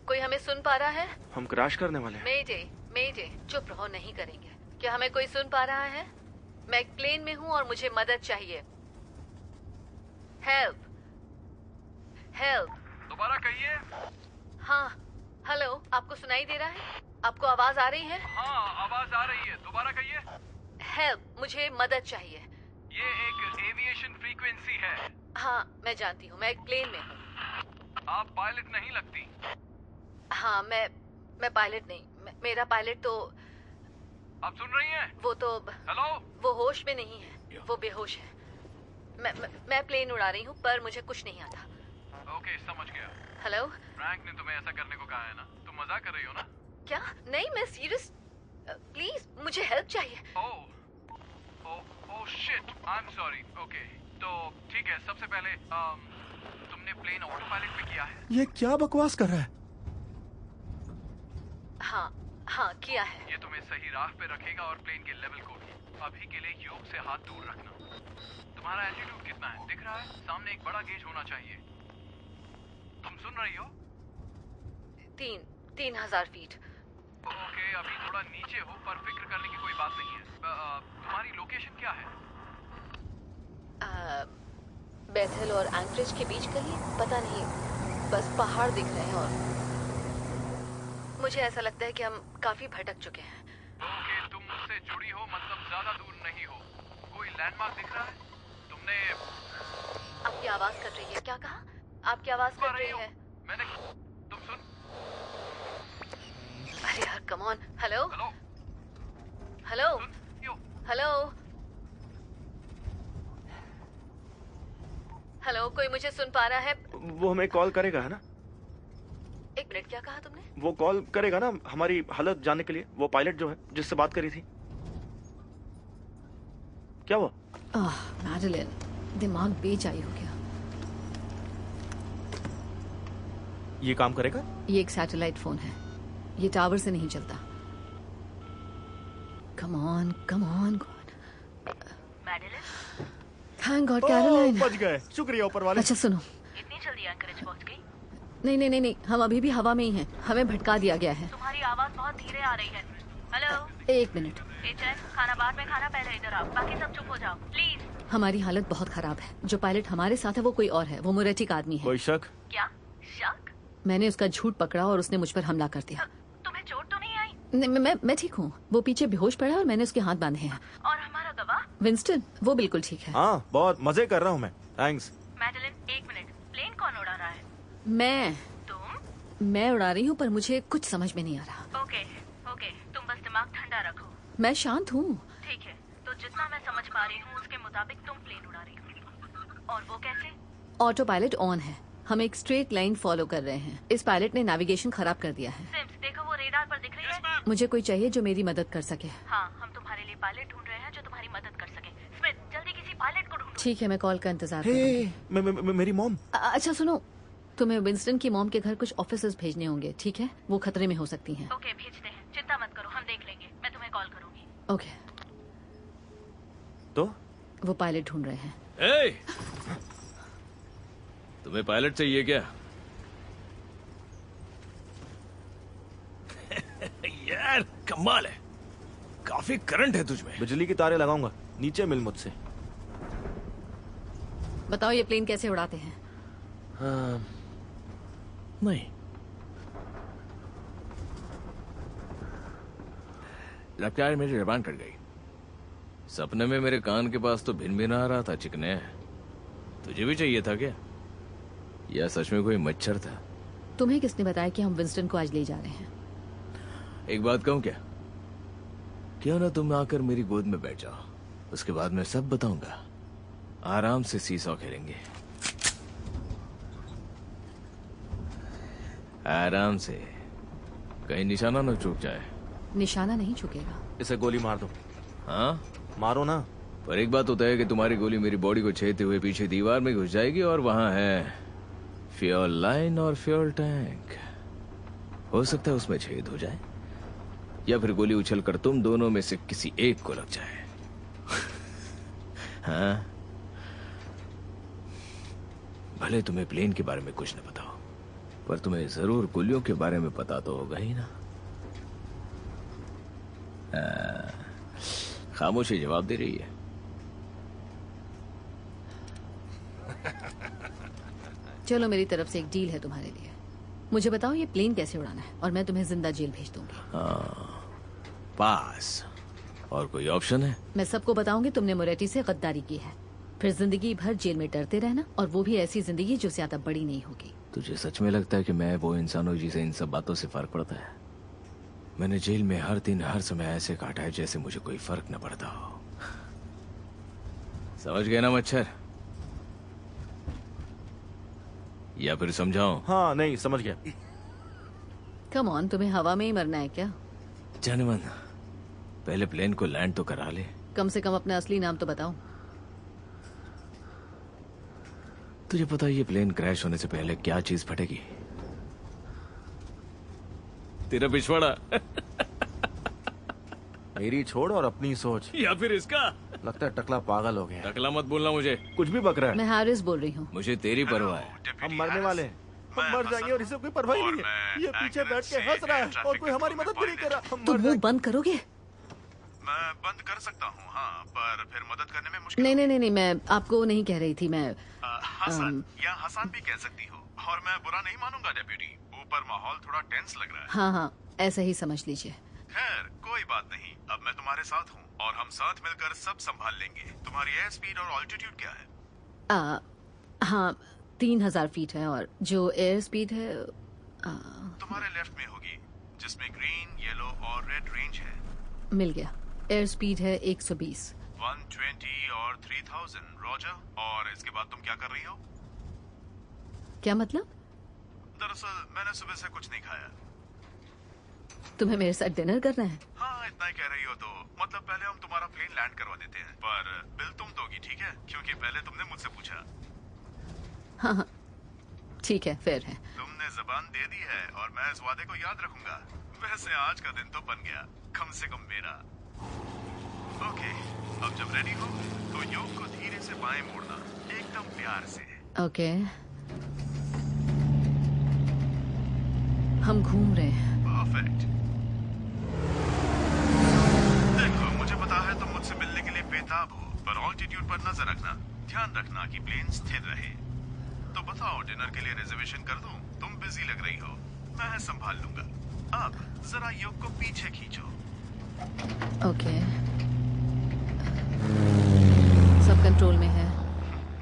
Speaker 4: कोई हमें सुन पा रहा है?
Speaker 1: हम क्रैश करने वाले हैं।
Speaker 4: मेडे, मेडे, चुप रहो, नहीं करेंगे। क्या हमें कोई सुन पा रहा है? मैं एक प्लेन में हूँ और मुझे मदद चाहिए। Help, help.
Speaker 3: दोबारा कहिए।
Speaker 4: हाँ, हेलो, आपको सुनाई दे रहा है? आपको आवाज आ रही है?
Speaker 3: हाँ, आवाज आ रही है, दोबारा कहिए।
Speaker 4: हेल्प, मुझे मदद चाहिए।
Speaker 3: ये एक एविएशन फ्रीक्वेंसी है।
Speaker 4: हाँ, मैं जानती हूँ, मैं एक प्लेन में हूँ।
Speaker 3: आप पायलट नहीं लगती।
Speaker 4: हाँ, मैं पायलट नहीं, मेरा पायलट तो।
Speaker 3: आप सुन रही हैं?
Speaker 4: वो तो।
Speaker 3: हेलो,
Speaker 4: वो होश में नहीं है, वो बेहोश है। मैं प्लेन उड़ा रही हूँ पर मुझे कुछ नहीं आता।
Speaker 3: ओके, समझ गया।
Speaker 4: हेलो,
Speaker 3: फ्रैंक ने तुम्हें ऐसा करने को कहा है ना? तुम मजाक कर रही हो ना?
Speaker 4: क्या? नहीं, मैं सीरियस। प्लीज, मुझे हेल्प चाहिए।
Speaker 3: Oh shit, I am sorry. Okay, तो ठीक है, सबसे पहले तुमने प्लेन ऑटो पायलट में किया है?
Speaker 1: ये क्या बकवास कर रहा है?
Speaker 4: हाँ, किया है।
Speaker 3: ये तुम्हें सही राह पे रखेगा और प्लेन के लेवल को भी। अभी के लिए योग से हाथ दूर रखना। तुम्हारा एल्टीट्यूड कितना है? दिख रहा है? सामने एक बड़ा गेज होना चाहिए। तुम सुन रही हो?
Speaker 4: 3,000 फीट।
Speaker 3: ओके, अभी थोड़ा नीचे हो, पर फिक्र करने की कोई बात नहीं है। तुम्हारी लोकेशन क्या है?
Speaker 4: बेथेल और एंकरेज के बीच कहीं, पता नहीं, बस पहाड़ दिख रहे हैं और मुझे ऐसा लगता है कि हम काफी भटक चुके हैं।
Speaker 3: ओके, तुम मुझसे जुड़ी हो, मतलब ज्यादा दूर नहीं हो। कोई लैंडमार्क दिख रहा है? तुमने
Speaker 4: आपकी आवाज कट रही है। क्या कहा? आपकी आवाज कट रही है।
Speaker 3: मैंने तुम सुन।
Speaker 4: अरे यार, come on. Hello,
Speaker 3: hello,
Speaker 4: hello,
Speaker 3: yo,
Speaker 4: hello, hello, कोई मुझे सुन पा रहा है?
Speaker 1: वो हमें कॉल करेगा है ना?
Speaker 4: एक मिनट, क्या कहा तुमने?
Speaker 1: वो कॉल करेगा ना हमारी हालत जानने के लिए, वो पायलट जो है जिससे बात करी थी। क्या हुआ?
Speaker 4: मैडलिन, दिमाग बेचाई हो गया।
Speaker 1: ये काम करेगा?
Speaker 4: ये एक सैटेलाइट फोन है, ये टावर से नहीं चलता। Come on, come on, God.
Speaker 5: Madeline,
Speaker 4: thank God, Caroline.
Speaker 1: बच गए, शुक्रिया ऊपर वाले।
Speaker 4: अच्छा सुनो,
Speaker 5: इतनी जल्दी एंकरेज पहुंच गई?
Speaker 4: नहीं, हम अभी भी हवा में ही हैं। हमें भटका दिया गया है।
Speaker 5: तुम्हारी आवाज बहुत धीरे आ रही है। हेलो,
Speaker 4: एक मिनट।
Speaker 5: एचएन, खाना बाद में खाना, पहले इधर आओ, बाकी सब चुप हो जाओ प्लीज।
Speaker 4: हमारी हालत बहुत खराब है। जो पायलट हमारे साथ है वो कोई और है, वो मोरेटी का आदमी है।
Speaker 1: कोई शक?
Speaker 5: क्या शक?
Speaker 4: मैंने उसका झूठ पकड़ा और उसने मुझ पर हमला कर दिया।
Speaker 5: तुम्हें चोट तो नहीं आई?
Speaker 4: नहीं, मैं ठीक हूँ। वो पीछे बेहोश पड़ा और मैंने उसके हाथ बांधे हैं।
Speaker 5: और हमारा गवाह?
Speaker 4: विंस्टन, वो बिल्कुल ठीक है।
Speaker 1: हाँ, बहुत मजे कर रहा हूँ मैं। थैंक्स।
Speaker 5: मैडलिन, एक मिनट, प्लेन कौन उड़ा रहा है? तुम?
Speaker 4: मैं उड़ा रही हूँ पर मुझे कुछ समझ में नहीं आ रहा।
Speaker 5: ओके, तुम बस दिमाग ठंडा रखो।
Speaker 4: मैं शांत हूँ।
Speaker 5: ठीक है, तो जितना मैं समझ पा रही हूँ उसके मुताबिक तुम प्लेन उड़ा रही हो। और वो कैसे?
Speaker 4: ऑटो पायलट ऑन है। हम एक स्ट्रेट लाइन फॉलो कर रहे हैं। इस पायलट ने नेविगेशन खराब कर दिया है।
Speaker 5: सिम्स, देखो वो रेडार पर दिख रही है।
Speaker 4: मुझे कोई चाहिए जो मेरी मदद कर सके।
Speaker 5: हाँ, हम तुम्हारे लिए पायलट ढूंढ रहे हैं जो तुम्हारी मदद कर सके। स्मिथ, जल्दी किसी पायलट को ढूंढो।
Speaker 4: ठीक है, मैं कॉल का इंतजार
Speaker 1: हे,
Speaker 4: करूंगी।
Speaker 1: मेरी मॉम।
Speaker 4: अच्छा सुनो, तुम्हें विंस्टन की मॉम के घर कुछ ऑफिसर्स भेजने होंगे, ठीक है? वो खतरे में हो सकती हैं।
Speaker 5: ओके, भेजते हैं। चिंता मत करो, हम देख लेंगे। मैं तुम्हें कॉल करूंगी।
Speaker 4: ओके।
Speaker 1: तो
Speaker 4: वो पायलट ढूंढ रहे हैं।
Speaker 3: ए! तुम्हें पायलट चाहिए क्या? यार कमाल है, काफी करंट है तुझमें।
Speaker 1: बिजली की तारें लगाऊंगा, नीचे मिल मुझसे।
Speaker 4: बताओ ये प्लेन कैसे उड़ाते हैं?
Speaker 1: हाँ,
Speaker 3: नहीं, लगता है मेरी जबान कट गई। सपने में मेरे कान के पास तो भिन भिन आ रहा था। चिकने, तुझे भी चाहिए था क्या, या सच में कोई मच्छर था?
Speaker 4: तुम्हें किसने बताया कि हम विंस्टन को आज ले जा रहे हैं?
Speaker 3: एक बात कहूं क्या, क्यों ना तुम आकर मेरी गोद में बैठ जाओ, उसके बाद मैं सब बताऊंगा। आराम से सीसॉ खेलेंगे, आराम से, कहीं निशाना न चूक जाए।
Speaker 4: निशाना नहीं चुकेगा।
Speaker 1: इसे गोली मार दो।
Speaker 3: हाँ,
Speaker 1: मारो ना।
Speaker 3: पर एक बात तो तय है कि तुम्हारी गोली मेरी बॉडी को छेदते हुए पीछे दीवार में घुस जाएगी, और वहां है फ्यूल लाइन और फ्यूल टैंक। हो सकता है उसमें छेद हो जाए, या फिर गोली उछलकर तुम दोनों में से किसी एक को लग जाए। हाँ, भले तुम्हें प्लेन के बारे में कुछ न बताओ, पर तुम्हें जरूर गोलियों के बारे में पता तो होगा ही ना। खामोशी जवाब दे रही है।
Speaker 4: चलो, मेरी तरफ से एक डील है तुम्हारे लिए। मुझे बताओ ये प्लेन कैसे उड़ाना है, और मैं तुम्हें जिंदा जेल भेज दूंगी।
Speaker 3: पास और कोई ऑप्शन है?
Speaker 4: मैं सबको बताऊंगी तुमने मोरेटी से गद्दारी की है, फिर जिंदगी भर जेल में डरते रहना, और वो भी ऐसी जिंदगी जो ज्यादा बड़ी नहीं होगी।
Speaker 3: तुझे सच में लगता है कि मैं वो इंसान हूं जिसे इन सब बातों से फर्क पड़ता है? मैंने जेल में हर दिन हर समय ऐसे काटा है जैसे मुझे कोई फर्क न पड़ता हो। समझ गए ना मच्छर? या फिर समझाऊं?
Speaker 1: हाँ, नहीं, समझ गया।
Speaker 4: कम ऑन, तुम्हें हवा में ही मरना है क्या?
Speaker 3: जनमन, पहले प्लेन को लैंड तो करा ले।
Speaker 4: कम से कम अपना असली नाम तो बताओ।
Speaker 3: तुझे पता है ये प्लेन क्रैश होने से पहले क्या चीज फटेगी? तेरा पिछवाड़ा।
Speaker 1: मेरी छोड़ और अपनी सोच।
Speaker 3: या फिर इसका?
Speaker 1: लगता है टकला पागल हो गया।
Speaker 3: टकला मत बोलना मुझे,
Speaker 1: कुछ भी बक रहा है।
Speaker 4: मैं हैरिस बोल रही हूँ।
Speaker 3: मुझे तेरी परवाह है।
Speaker 1: हम मरने वाले हैं, हम मर जाएंगे और इसे कोई परवाह ही नहीं है। ये पीछे बैठ के हंस रहा है और कोई हमारी मदद भी नहीं कर रहा। हम
Speaker 4: तुम
Speaker 1: मर
Speaker 4: मुंह
Speaker 1: जाएंगे।
Speaker 4: बंद करोगे?
Speaker 6: मैं बंद कर सकता हूँ, हाँ, पर फिर मदद करने में मुश्किल।
Speaker 4: नहीं नहीं नहीं नहीं, मैं आपको नहीं कह रही थी। मैं
Speaker 6: हसन या हसन भी कह सकती हो, और मैं बुरा नहीं मानूंगा डेप्यूटी। ऊपर माहौल थोड़ा टेंस लग रहा है।
Speaker 4: हाँ हाँ, ऐसा ही समझ लीजिए।
Speaker 6: खैर, कोई बात नहीं, अब मैं तुम्हारे साथ हूँ और हम साथ मिलकर सब संभाल लेंगे। तुम्हारी एयर स्पीड और ऑल्टीट्यूड क्या है?
Speaker 4: हाँ, 3000 फीट है, और जो एयर स्पीड है
Speaker 6: तुम्हारे लेफ्ट में होगी, जिसमें ग्रीन, येलो और रेड रेंज है।
Speaker 4: मिल गया। एयर स्पीड है 120।
Speaker 6: 120 और 3000, रॉजर। और इसके बाद तुम क्या कर रही हो?
Speaker 4: क्या मतलब?
Speaker 6: दरअसल मैंने सुबह से कुछ नहीं खाया।
Speaker 4: तुम्हें मेरे साथ डिनर करना है?
Speaker 6: हाँ, इतना ही कह रही हो तो। मतलब पहले हम तुम्हारा प्लेन लैंड करवा देते हैं, पर बिल तुम दोगी, ठीक है? क्योंकि पहले तुमने मुझसे पूछा।
Speaker 4: हाँ हाँ, ठीक है, फेयर है।
Speaker 6: तुमने जबान दे दी है और मैं इस वादे को याद रखूंगा। वैसे आज का दिन तो बन गया, कम से कम मेरा। ओके, अब जब रेडी हो तो योग को धीरे से बाएं मोड़ना, एकदम प्यार से।
Speaker 4: ओके, हम घूम रहे हैं।
Speaker 6: परफेक्ट। देखो, मुझे पता है तुम मुझसे मिलने के लिए बेताब हो, पर ऑल्टीट्यूड पर नजर रखना। ध्यान रखना कि प्लेन स्थिर रहे। तो बताओ, डिनर के लिए रिजर्वेशन कर दूं? तुम बिजी लग रही हो, मैं संभाल लूंगा। अब जरा योग को पीछे खींचो।
Speaker 4: ओके, सब कंट्रोल में है।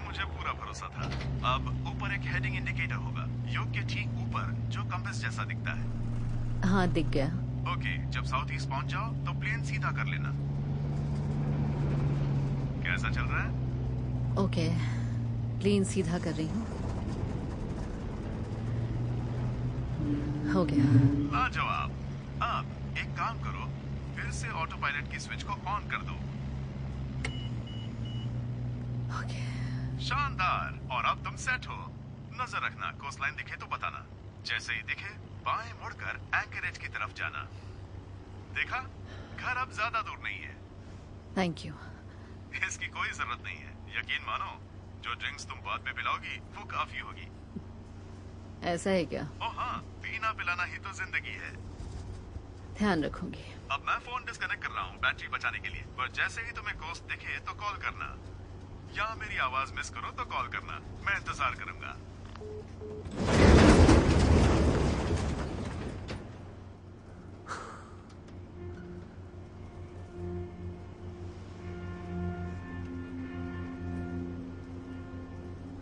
Speaker 6: मुझे पूरा भरोसा था। अब ऊपर एक हेडिंग इंडिकेटर होगा, योग के ठीक ऊपर, जो कंपास जैसा दिखता है।
Speaker 4: हाँ, दिख गया।
Speaker 6: ओके, जब साउथ ईस्ट पहुंच जाओ तो प्लेन सीधा कर लेना। कैसा चल रहा है?
Speaker 4: ओके, प्लेन सीधा कर रही हूँ। हो गया।
Speaker 6: लाजवाब। अब एक काम करो, फिर से ऑटो पायलट की स्विच को ऑन कर दो।
Speaker 4: हो गया।
Speaker 6: शानदार। और अब तुम सेट हो। नजर रखना, कोस्ट लाइन दिखे तो बताना। जैसे ही दिखे बाएं मुड़कर एंकरेज की तरफ जाना। देखा, घर अब ज्यादा दूर नहीं है।
Speaker 4: Thank you.
Speaker 6: इसकी कोई जरूरत नहीं है। यकीन मानो, जो ड्रिंक्स तुम बाद में पिलाओगी वो काफी होगी।
Speaker 4: ऐसा है क्या?
Speaker 6: ओ हाँ, पीना पिलाना ही तो जिंदगी है।
Speaker 4: ध्यान रखूंगी।
Speaker 6: अब मैं फोन डिस्कनेक्ट कर रहा हूँ बैटरी बचाने के लिए, पर जैसे ही तुम्हें कोस्ट दिखे तो कॉल करना, या मेरी आवाज मिस करो तो कॉल करना। मैं इंतजार करूंगा।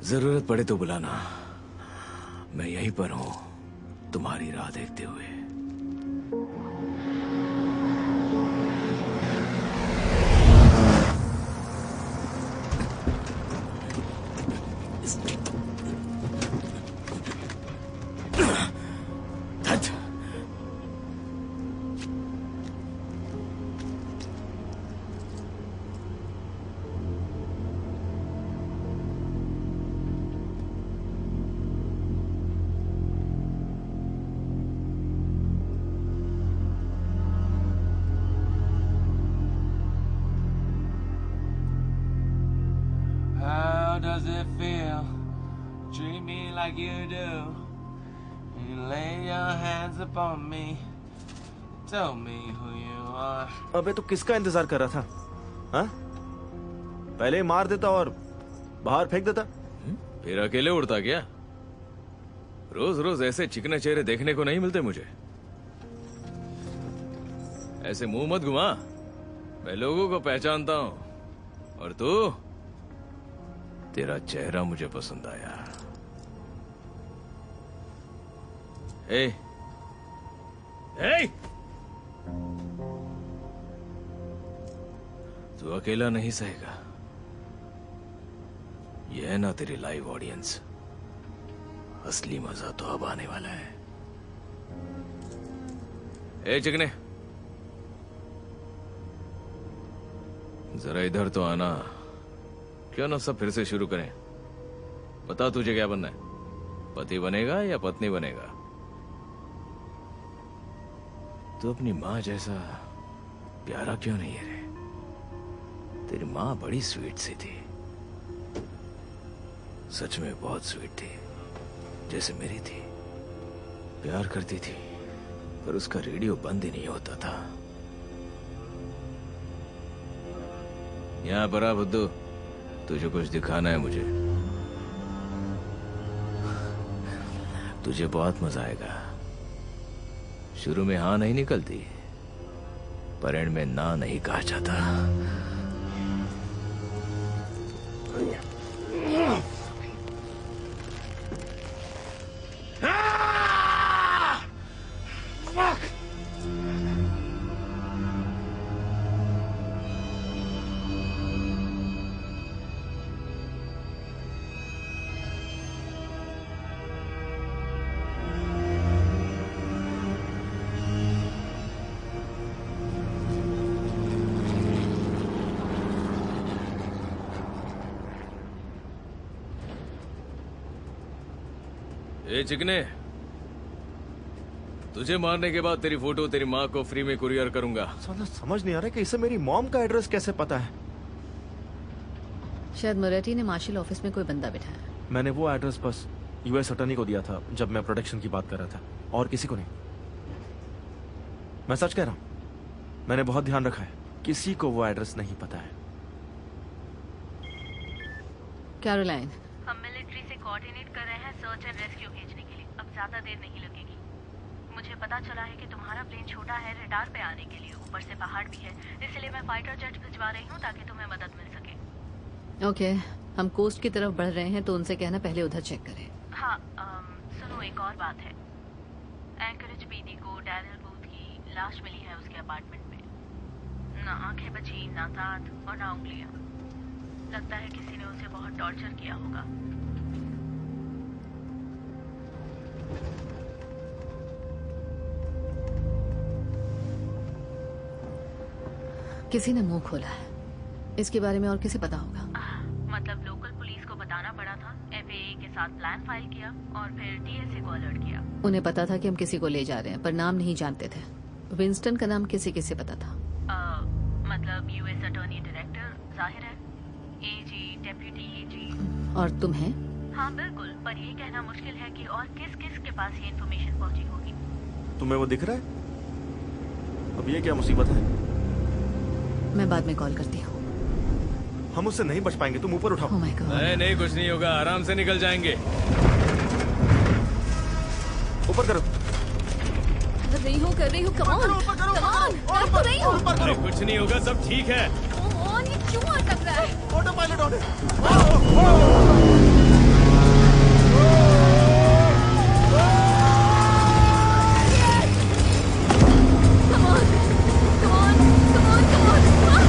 Speaker 3: जरूरत पड़े तो बुलाना, मैं यहीं पर हूं तुम्हारी राह देखते हुए।
Speaker 7: How does it feel? Treat me like you do. You lay your hands upon me. Tell me who you are.
Speaker 1: अबे तो किसका इंतजार कर रहा था? हाँ? पहले मार देता और बाहर फेंक देता।
Speaker 3: फिर अकेले उड़ता क्या? रोज रोज ऐसे चिकने चेहरे देखने को नहीं मिलते मुझे। ऐसे मुंह मत घुमा, मैं लोगों को पहचानता हूं। और तू, तेरा चेहरा मुझे पसंद आया। ए, ए! तू अकेला नहीं सहेगा। यह है ना तेरी लाइव ऑडियंस। असली मजा तो अब आने वाला है। ए चिकने, जरा इधर तो आना। क्यों ना सब फिर से शुरू करें। बता तुझे क्या बनना है? पति बनेगा या पत्नी बनेगा? तू अपनी माँ जैसा प्यारा क्यों नहीं है रे? तेरी माँ बड़ी स्वीट सी थी, सच में बहुत स्वीट थी, जैसे मेरी थी। प्यार करती थी पर उसका रेडियो बंद ही नहीं होता था। यहाँ पर आ बुद्धू, तुझे कुछ दिखाना है मुझे। तुझे बहुत मजा आएगा। शुरू में हाँ नहीं निकलती, पर एंड में ना नहीं कहा जाता। ए चिकने, तुझे मारने के बाद तेरी फोटो तेरी माँ को फ्री में कुरियर करूंगा।
Speaker 1: समझ नहीं आ रहा कि इसे मेरी मॉम का एड्रेस कैसे पता है।
Speaker 4: शायद मोरेटी ने मार्शल ऑफिस में कोई बंदा बिठाया।
Speaker 1: मैंने वो एड्रेस बस यूएस अटॉर्नी को दिया था जब मैं प्रोटेक्शन की बात कर रहा था, और किसी को नहीं। मैं सच कह रहा हूं, मैंने बहुत ध्यान रखा है, किसी को वो एड्रेस नहीं पता है।
Speaker 4: कैरोलाइन,
Speaker 5: हम मिलिट्री से कोऑर्डिनेट कर रहे हैं सर्च एंड रेस्क्यू भेजने के लिए। अब ज्यादा देर नहीं लगेगी। मुझे पता चला है कि तुम्हारा प्लेन छोटा है रडार पे आने के लिए, ऊपर से पहाड़ भी है, इसलिए मैं फाइटर जेट भिजवा रही हूँ ताकि तुम्हें मदद मिल सके।
Speaker 4: ओके, हम कोस्ट की तरफ बढ़ रहे हैं तो उनसे कहना पहले उधर चेक करें।
Speaker 5: हाँ, सुनो एक और बात है। एंकरेज पीडी को डैनियल बूथ की लाश मिली है उसके अपार्टमेंट में। ना आंखें बची, ना दांत और ना उंगलियां। लगता है किसी ने उसे बहुत टॉर्चर किया होगा।
Speaker 4: किसी ने मुंह खोला है। इसके बारे में और किसे पता होगा?
Speaker 5: मतलब लोकल पुलिस को बताना पड़ा था। FAA के साथ प्लान फाइल किया और फिर TSA को अलर्ट किया।
Speaker 4: उन्हें पता था कि हम किसी को ले जा रहे हैं, पर नाम नहीं जानते थे। विंस्टन का नाम किसे किसे पता था?
Speaker 5: मतलब US अटॉर्नी डायरेक्टर जाहिर है, AG, डेप्यूटी AG।
Speaker 4: और तुम्हें?
Speaker 5: हाँ बिल्कुल, पर ये कहना मुश्किल है कि और किस किस के पास ये इन्फॉर्मेशन पहुंची होगी।
Speaker 1: तुम्हें वो दिख रहा है? अब ये क्या मुसीबत है?
Speaker 4: मैं बाद में कॉल करती हूँ।
Speaker 1: हम उससे नहीं बच पाएंगे, तुम ऊपर उठाओ।
Speaker 4: Oh my God।
Speaker 3: नहीं कुछ नहीं होगा, आराम से निकल जाएंगे।
Speaker 1: ऊपर करो।
Speaker 4: कर रही हूँ, come on, कर तो रही हूँ।
Speaker 3: अरे कुछ नहीं होगा, सब ठीक है।
Speaker 4: Come on, ये क्यों अटक रहा है?
Speaker 1: ऑटो पायलट ऑन है।
Speaker 4: Come on, come on, come on, come on, come on.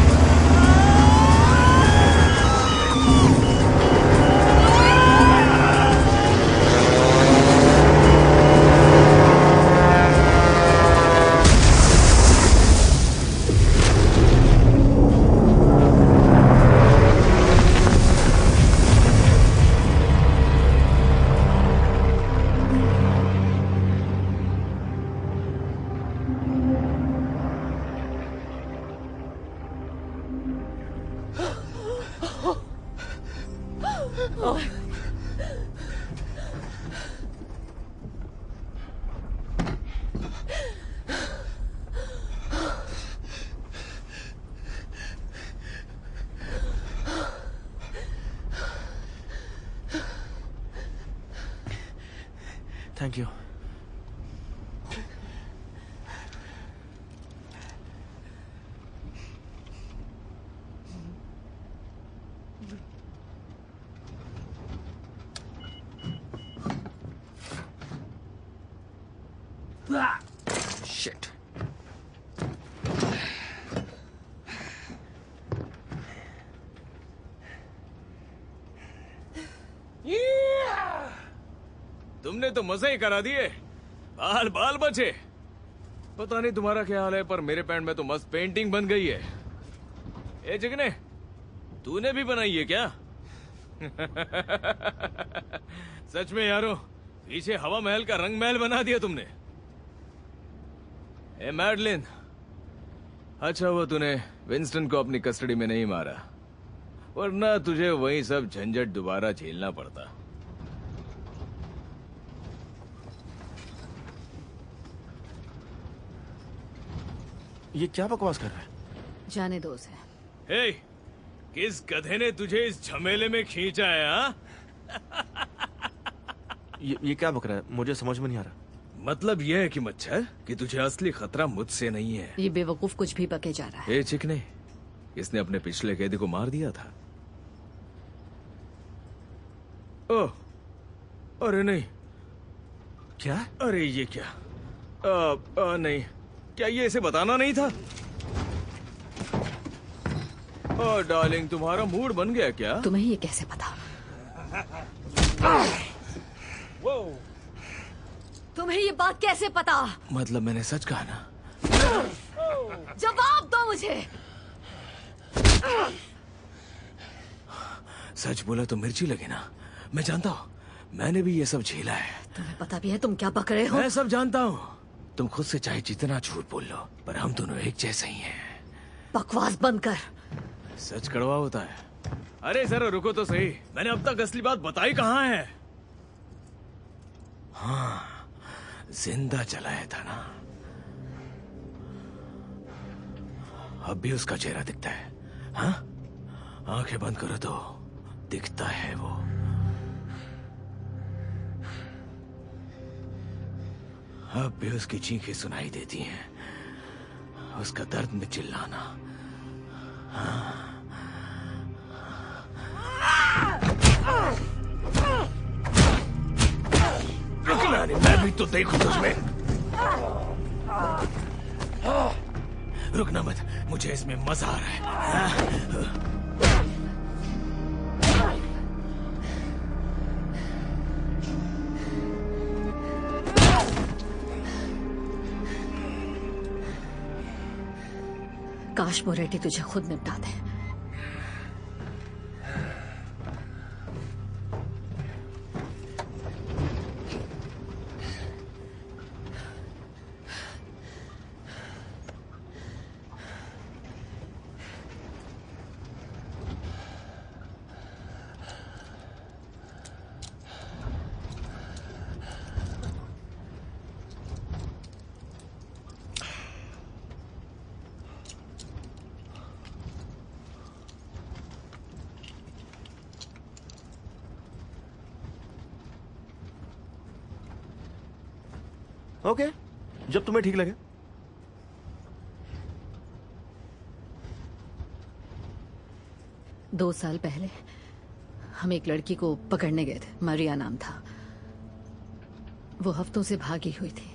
Speaker 1: Thank you. Shit.
Speaker 3: तुमने तो मजे ही करा दिए, बाल बाल बचे। पता नहीं तुम्हारा क्या हाल है, पर मेरे पैंट में तो मस्त पेंटिंग बन गई है। ए चिकने, तूने भी बनाई है क्या? सच में यारो, पीछे हवा महल का रंग महल बना दिया तुमने। ए मैडलिन, अच्छा हुआ तूने विंस्टन को अपनी कस्टडी में नहीं मारा, वरना तुझे वही सब झंझट दोबारा झेलना पड़ता।
Speaker 1: ये क्या बकवास कर रहा है?
Speaker 4: जाने दो उसे।
Speaker 3: हे, किस गधे ने तुझे इस झमेले में खींचा है? हाँ?
Speaker 1: ये क्या बक रहा है? मुझे समझ में नहीं आ रहा।
Speaker 3: मतलब यह है कि मच्छर, कि तुझे असली खतरा मुझसे नहीं है।
Speaker 4: ये बेवकूफ कुछ भी बके जा रहा है।
Speaker 3: हे चिकने, इसने अपने पिछले कैदी को मार दिया था। ओह, अरे नहीं।
Speaker 1: क्या?
Speaker 3: अरे ये क्या? नहीं, क्या ये इसे बताना नहीं था? ओह डार्लिंग, तुम्हारा मूड बन गया क्या?
Speaker 4: तुम्हें ये कैसे पता? तुम्हें ये बात कैसे पता?
Speaker 3: मतलब मैंने सच कहा ना?
Speaker 4: जवाब दो मुझे।
Speaker 3: सच बोला तो मिर्ची लगे ना। मैं जानता हूँ, मैंने भी ये सब झेला है।
Speaker 4: तुम्हें पता भी है तुम क्या बक रहे हो?
Speaker 3: मैं सब जानता हूँ। तुम खुद से चाहे जितना झूठ बोल लो, पर हम दोनों एक जैसे ही हैं।
Speaker 4: बकवास बंद कर।
Speaker 3: सच कड़वा होता है। अरे जरा रुको तो सही, मैंने अब तक असली बात बताई कहाँ है? हाँ, जिंदा जलाया था ना। अब भी उसका चेहरा दिखता है। हाँ, आंखें बंद करो तो दिखता है वो। अब भी उसकी चीखें सुनाई देती हैं, उसका दर्द में चिल्लाना। रुकना नहीं, मैं भी तो देखूं तुझमें। रुकना मत, मुझे इसमें मजा आ रहा है।
Speaker 4: काश मोरेटी तुझे खुद निपटा दे।
Speaker 1: ओके, जब तुम्हें ठीक लगे।
Speaker 4: दो साल पहले हम एक लड़की को पकड़ने गए थे, मारिया नाम था। वो हफ्तों से भागी हुई थी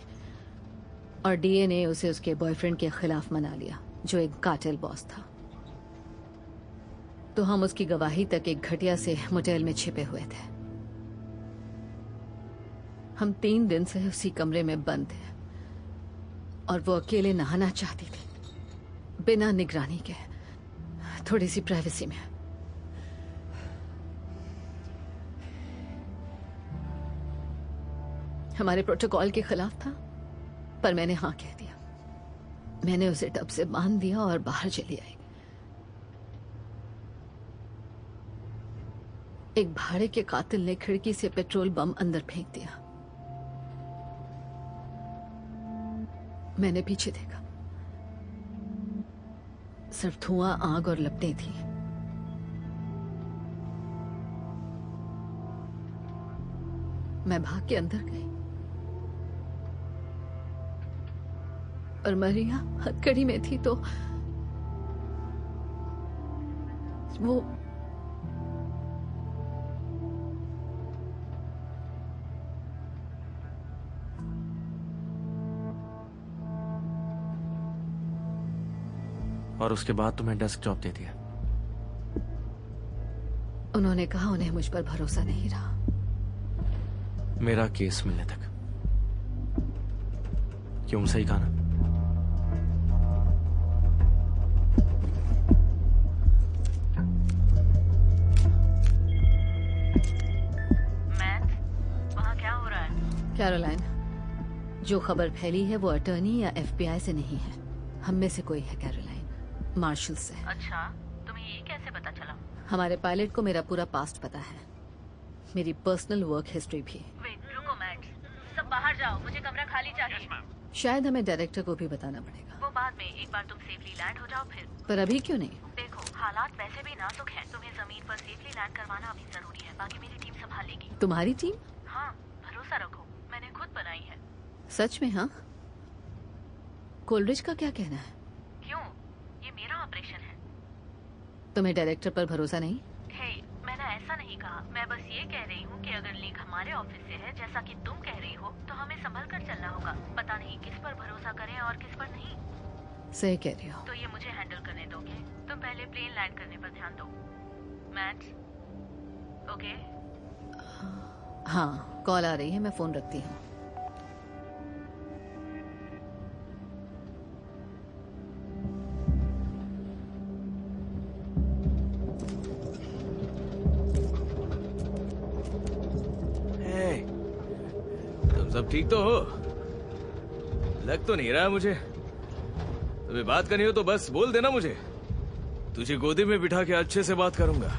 Speaker 4: और डीए ने उसे उसके बॉयफ्रेंड के खिलाफ मना लिया, जो एक कार्टेल बॉस था। तो हम उसकी गवाही तक एक घटिया से मोटेल में छिपे हुए थे। हम 3 दिन से उसी कमरे में बंद थे और वो अकेले नहाना चाहती थी, बिना निगरानी के, थोड़ी सी प्राइवेसी में। हमारे प्रोटोकॉल के खिलाफ था, पर मैंने हाँ कह दिया। मैंने उसे टब से बांध दिया और बाहर चली आई। एक भाड़े के कातिल ने खिड़की से पेट्रोल बम अंदर फेंक दिया। मैंने पीछे देखा, सिर्फ धुआं, आग और लपटें थी। मैं भाग के अंदर गई और मरिया हथकड़ी में थी, तो वो
Speaker 1: और उसके बाद तुम्हें डेस्क जॉब दे दिया।
Speaker 4: उन्होंने कहा उन्हें मुझ पर भरोसा नहीं रहा।
Speaker 1: मेरा केस मिलने तक। क्यों, सही कहा ना?
Speaker 5: मैथ, वहाँ क्या हो रहा है?
Speaker 4: कैरोलाइन, जो खबर फैली है वो अटर्नी या FBI से नहीं है। हम में से कोई है कैरोलाइन, मार्शल से।
Speaker 5: अच्छा, तुम्हें ये कैसे पता चला?
Speaker 4: हमारे पायलट को मेरा पूरा पास्ट पता है, मेरी पर्सनल वर्क हिस्ट्री भी।
Speaker 5: वेट, रुको मैट, सब बाहर जाओ, मुझे कमरा खाली चाहिए।
Speaker 4: शायद हमें डायरेक्टर को भी बताना पड़ेगा।
Speaker 5: वो बाद में, एक बार तुम सेफली लैंड हो जाओ फिर।
Speaker 4: पर अभी क्यों नहीं?
Speaker 5: देखो, हालात वैसे भी नाजुक हैं। तुम्हें जमीन पर सेफली लैंड करवाना अभी जरूरी है, बाकी मेरी टीम संभाल लेगी।
Speaker 4: तुम्हारी टीम?
Speaker 5: हाँ, भरोसा रखो, मैंने खुद बनाई है।
Speaker 4: सच में? हाँ। कोलरिज का क्या कहना है?
Speaker 5: क्यों? ये मेरा ऑपरेशन है।
Speaker 4: तुम्हें डायरेक्टर पर भरोसा नहीं?
Speaker 5: हे, मैंने ऐसा नहीं कहा। मैं बस ये कह रही हूँ कि अगर लीक हमारे ऑफिस से है, जैसा कि तुम कह रही हो, तो हमें संभल कर चलना होगा। पता नहीं किस पर भरोसा करें और किस पर नहीं।
Speaker 4: सही कह रही हो।
Speaker 5: तो ये मुझे हैंडल करने दोगे? तुम पहले प्लेन लैंड करने पर ध्यान दो। Matt, okay?
Speaker 4: हाँ, कॉल आ रही है, मैं फोन रखती हूँ।
Speaker 3: तुम सब ठीक तो हो? लग तो नहीं रहा मुझे। तुम्हें बात करनी हो तो बस बोल देना मुझे, तुझे गोदी में बिठा के अच्छे से बात करूंगा।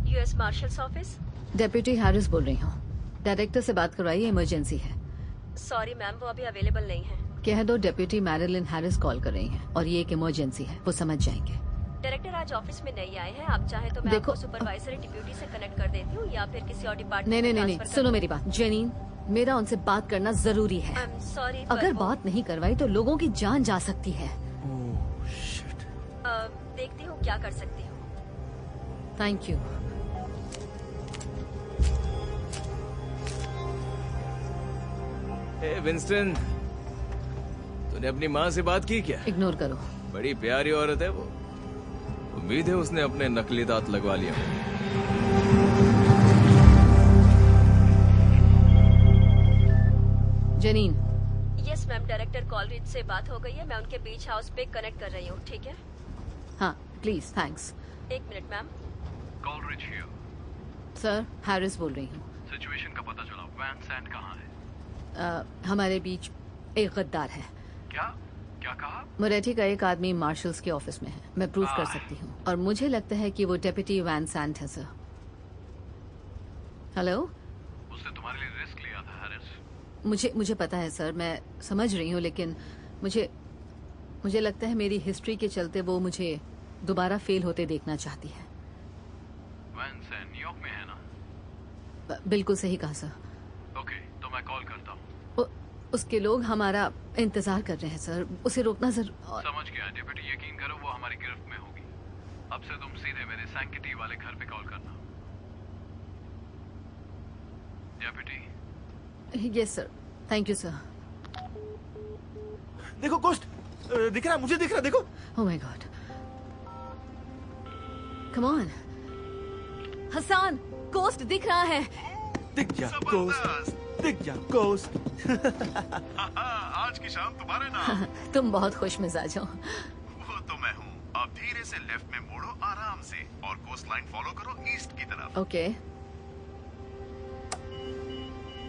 Speaker 8: US marshals office.
Speaker 4: Deputy Harris बोल रही हूँ। डायरेक्टर से बात करवाइए, इमरजेंसी है।
Speaker 8: सॉरी मैम, वो अभी अवेलेबल नहीं है।
Speaker 4: कह दो डेप्यूटी मैरिलिन हैरिस कॉल कर रही हैं और ये एक इमरजेंसी है, वो समझ जाएंगे।
Speaker 8: डायरेक्टर आज ऑफिस में नहीं आए हैं। आप चाहे तो मैं
Speaker 4: देखो,
Speaker 8: आपको सुपरवाइजर डिप्यूटी से कनेक्ट कर देती हूँ या फिर किसी और डिपार्टमेंट
Speaker 4: नहीं नहीं नहीं, नहीं। सुनो मेरी बात जेनीन, मेरा उनसे बात करना जरूरी है।
Speaker 8: सॉरी,
Speaker 4: अगर बात नहीं करवाई तो लोगों की जान जा सकती है।
Speaker 8: देखती हूँ क्या कर सकती हूँ।
Speaker 4: Thank you.
Speaker 3: विंस्टन, तूने अपनी माँ से बात की क्या?
Speaker 4: इग्नोर करो।
Speaker 3: बड़ी प्यारी औरत है वो। उम्मीद है उसने अपने नकली दांत लगवा लिया।
Speaker 4: जेनीन,
Speaker 8: यस मैम, डायरेक्टर कॉलरिज से बात हो गई है। मैं उनके बीच हाउस पे कनेक्ट कर रही हूँ, ठीक है?
Speaker 4: हाँ please, thanks.
Speaker 8: 1 minute ma'am.
Speaker 9: Coleridge here.
Speaker 4: Sir, Harris बोल रही हूँ।
Speaker 9: सिचुएशन का पता चला, वैन सैंड कहाँ है?
Speaker 4: हमारे बीच एक गद्दार है।
Speaker 9: क्या क्या कहा?
Speaker 4: मोरेटी का एक आदमी मार्शल्स के ऑफिस में है, मैं प्रूव कर सकती हूँ, और मुझे लगता है कि वो डेप्यूटी वैन सैंड है सर। हेलो,
Speaker 9: उसने तुम्हारे लिए रिस्क लिया था हैरिस।
Speaker 4: मुझे पता है सर, मैं समझ रही हूँ, लेकिन मुझे लगता है मेरी हिस्ट्री के चलते वो मुझे दोबारा फेल होते देखना चाहती है।
Speaker 9: वैन सैंड न्यूयॉर्क में है ना?
Speaker 4: बिल्कुल सही कहा सर।
Speaker 9: ओके, तो मैं कॉल करता हूँ।
Speaker 4: उसके लोग हमारा इंतजार कर रहे हैं सर, उसे रोकना जरूर।
Speaker 9: समझ गया डेप्यूटी, यकीन करो वो हमारी गिरफ्त में होगी। अब से तुम सीधे मेरे सैंक्टिटी वाले घर पे कॉल करना। Deputy.
Speaker 4: Yes sir, thank you sir.
Speaker 1: देखो कोस्ट, दिख रहा है, मुझे दिख रहा है, देखो।
Speaker 4: Oh my God, come on Hasan, coast दिख रहा है।
Speaker 1: दिख जा कोस्ट, दिख जा कोस्ट।
Speaker 6: आज की शाम तुम्हारे नाम।
Speaker 4: तुम बहुत खुश मिजाज हो।
Speaker 6: वो तो मैं हूँ। अब धीरे से लेफ्ट में मोड़ो आराम से और कोस्ट लाइन फॉलो करो ईस्ट की तरफ।
Speaker 4: ओके,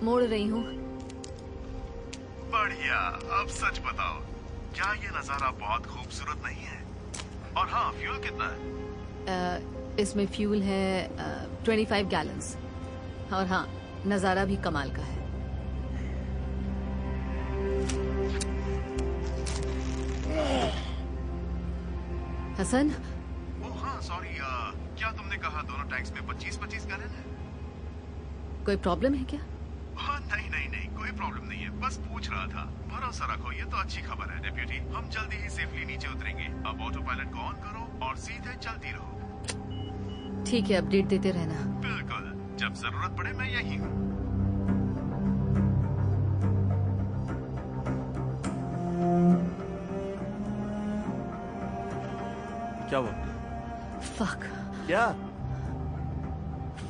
Speaker 4: मोड़ रही हूँ।
Speaker 6: बढ़िया। अब सच बताओ, क्या ये नजारा बहुत खूबसूरत नहीं है? और हाँ, फ्यूल कितना है?
Speaker 4: इसमें फ्यूल है 25 गैलन्स, और हाँ, नजारा भी कमाल का है। हसन,
Speaker 6: ओह हाँ, सॉरी। क्या तुमने कहा दोनों टैंक्स में 25-25 गैलन है?
Speaker 4: कोई प्रॉब्लम है क्या?
Speaker 6: हाँ, नहीं, कोई प्रॉब्लम नहीं है, बस पूछ रहा था। भरोसा रखो, ये तो अच्छी खबर है डेप्यूटी। हम जल्दी ही सेफली नीचे उतरेंगे। अब ऑटो पायलट को ऑन करो और सीधे चलती रहो।
Speaker 4: ठीक है, अपडेट देते रहना।
Speaker 6: बिल्कुल, जब जरूरत पड़े मैं यही हूँ।
Speaker 1: क्या हुआ?
Speaker 4: फक।
Speaker 1: क्या?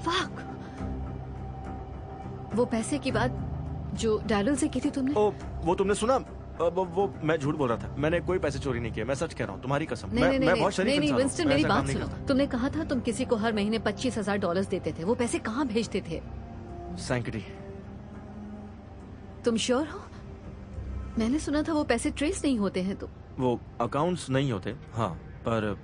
Speaker 4: फक। वो पैसे की बात जो डैरिल से की थी तुमने?
Speaker 1: ओ, वो तुमने सुना? वो मैं झूठ बोल रहा था, मैंने कोई पैसे चोरी नहीं किए, मैं सच कह रहा हूँ, तुम्हारी कसम। मैं बहुत शरीफ इंसान हूँ।
Speaker 4: विंस्टन, मेरी
Speaker 1: मैं ऐसा
Speaker 4: बात
Speaker 1: काम नहीं
Speaker 4: सुनो।
Speaker 1: करता।
Speaker 4: तुमने कहा था तुम किसी को हर महीने $25,000 देते थे, वो पैसे कहाँ भेजते थे?
Speaker 1: सैंक्टिटी।
Speaker 4: तुम श्योर हो? मैंने सुना था वो पैसे ट्रेस नहीं होते हैं। तो
Speaker 1: वो अकाउंट्स नहीं होते, हाँ, पर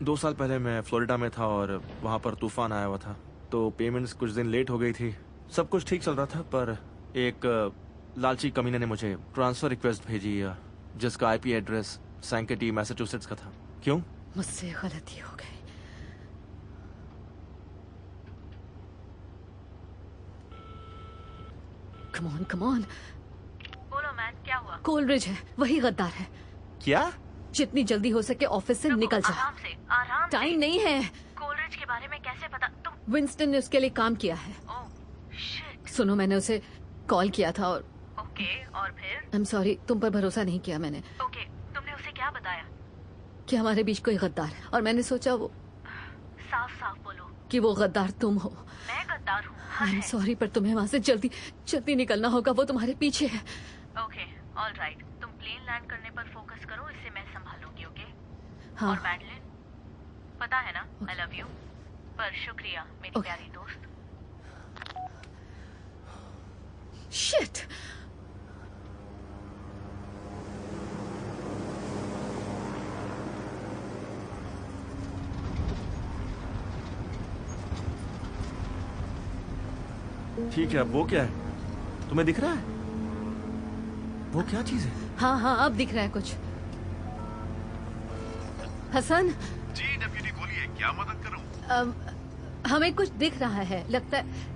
Speaker 1: 2 साल पहले मैं फ्लोरिडा में था और वहाँ पर तूफान आया हुआ था, तो पेमेंट्स कुछ दिन लेट हो गई थी। सब कुछ ठीक चल रहा था, पर एक लालची कमीने ने मुझे ट्रांसफर रिक्वेस्ट भेजी, जिसका आईपी एड्रेस सैंक्टिटी मैसाचुसेट्स का था। क्यों?
Speaker 4: मुझसे गलती हो गई। Come on.
Speaker 5: बोलो मैन, क्या हुआ?
Speaker 4: कोलरिज है, वही गद्दार है।
Speaker 1: क्या?
Speaker 4: जितनी जल्दी हो सके ऑफिस से निकल जा।
Speaker 5: आराम से, आराम से।
Speaker 4: टाइम नहीं है।
Speaker 5: कोलरिज के बारे में कैसे पता? तुम
Speaker 4: विंस्टन ने उसके लिए काम किया है।
Speaker 5: Oh shit.
Speaker 4: सुनो, मैंने उसे कॉल किया था और
Speaker 5: ओके, और फिर?
Speaker 4: आई एम सॉरी, तुम पर भरोसा नहीं किया मैंने।
Speaker 5: ओके, तुमने उसे क्या बताया?
Speaker 4: कि हमारे बीच कोई गद्दार है, और मैंने सोचा वो
Speaker 5: साफ साफ बोलो
Speaker 4: कि वो गद्दार तुम हो।
Speaker 5: मैं गद्दार हूँ?
Speaker 4: आई एम सॉरी, पर तुम्हें वहाँ से जल्दी जल्दी निकलना होगा, वो तुम्हारे पीछे है।
Speaker 5: Okay, all right. तुम प्लेन लैंड करने पर फोकस करो, इससे मैं संभालूंगी। ओके?
Speaker 4: हाँ।
Speaker 5: और मैडलिन, पता है ना, आई लव यू। पर शुक्रिया मेरी प्यारी दोस्त।
Speaker 4: शिट।
Speaker 1: ठीक है, अब वो क्या है? तुम्हें दिख रहा है? वो क्या चीज है?
Speaker 4: हाँ, अब दिख रहा है कुछ। हसन,
Speaker 6: जी डेप्यूटी, बोलिए, क्या मदद करूं?
Speaker 4: हमें कुछ दिख रहा है, लगता है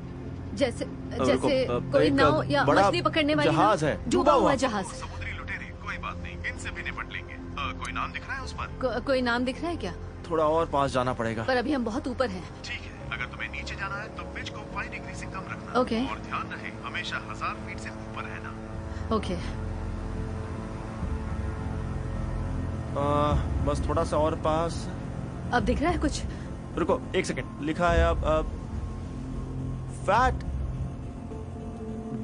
Speaker 4: जैसे कोई
Speaker 1: एक
Speaker 4: नाव या
Speaker 1: बड़ा
Speaker 4: मछली पकड़ने वाली
Speaker 1: जहाज
Speaker 4: नाव,
Speaker 1: है,
Speaker 4: डूबा हुआ जहाज।
Speaker 6: समुद्री लुटेरे, कोई बात नहीं, इनसे भी निपट लेंगे। कोई नाम दिख रहा है उस पर?
Speaker 4: कोई नाम दिख रहा है क्या?
Speaker 1: थोड़ा और पास जाना पड़ेगा।
Speaker 4: पर अभी हम बहुत ऊपर हैं।
Speaker 6: ठीक है, अगर तुम्हें नीचे जाना है तो पिच को 5 डिग्री से कम रखना।
Speaker 4: ओके।
Speaker 6: और ध्यान रहे, हमेशा 1000 फीट से ऊपर रहना।
Speaker 4: ओके।
Speaker 1: बस थोड़ा सा और पास।
Speaker 4: अब दिख रहा है कुछ?
Speaker 1: रुको 1 सेकंड, लिखा है अब fat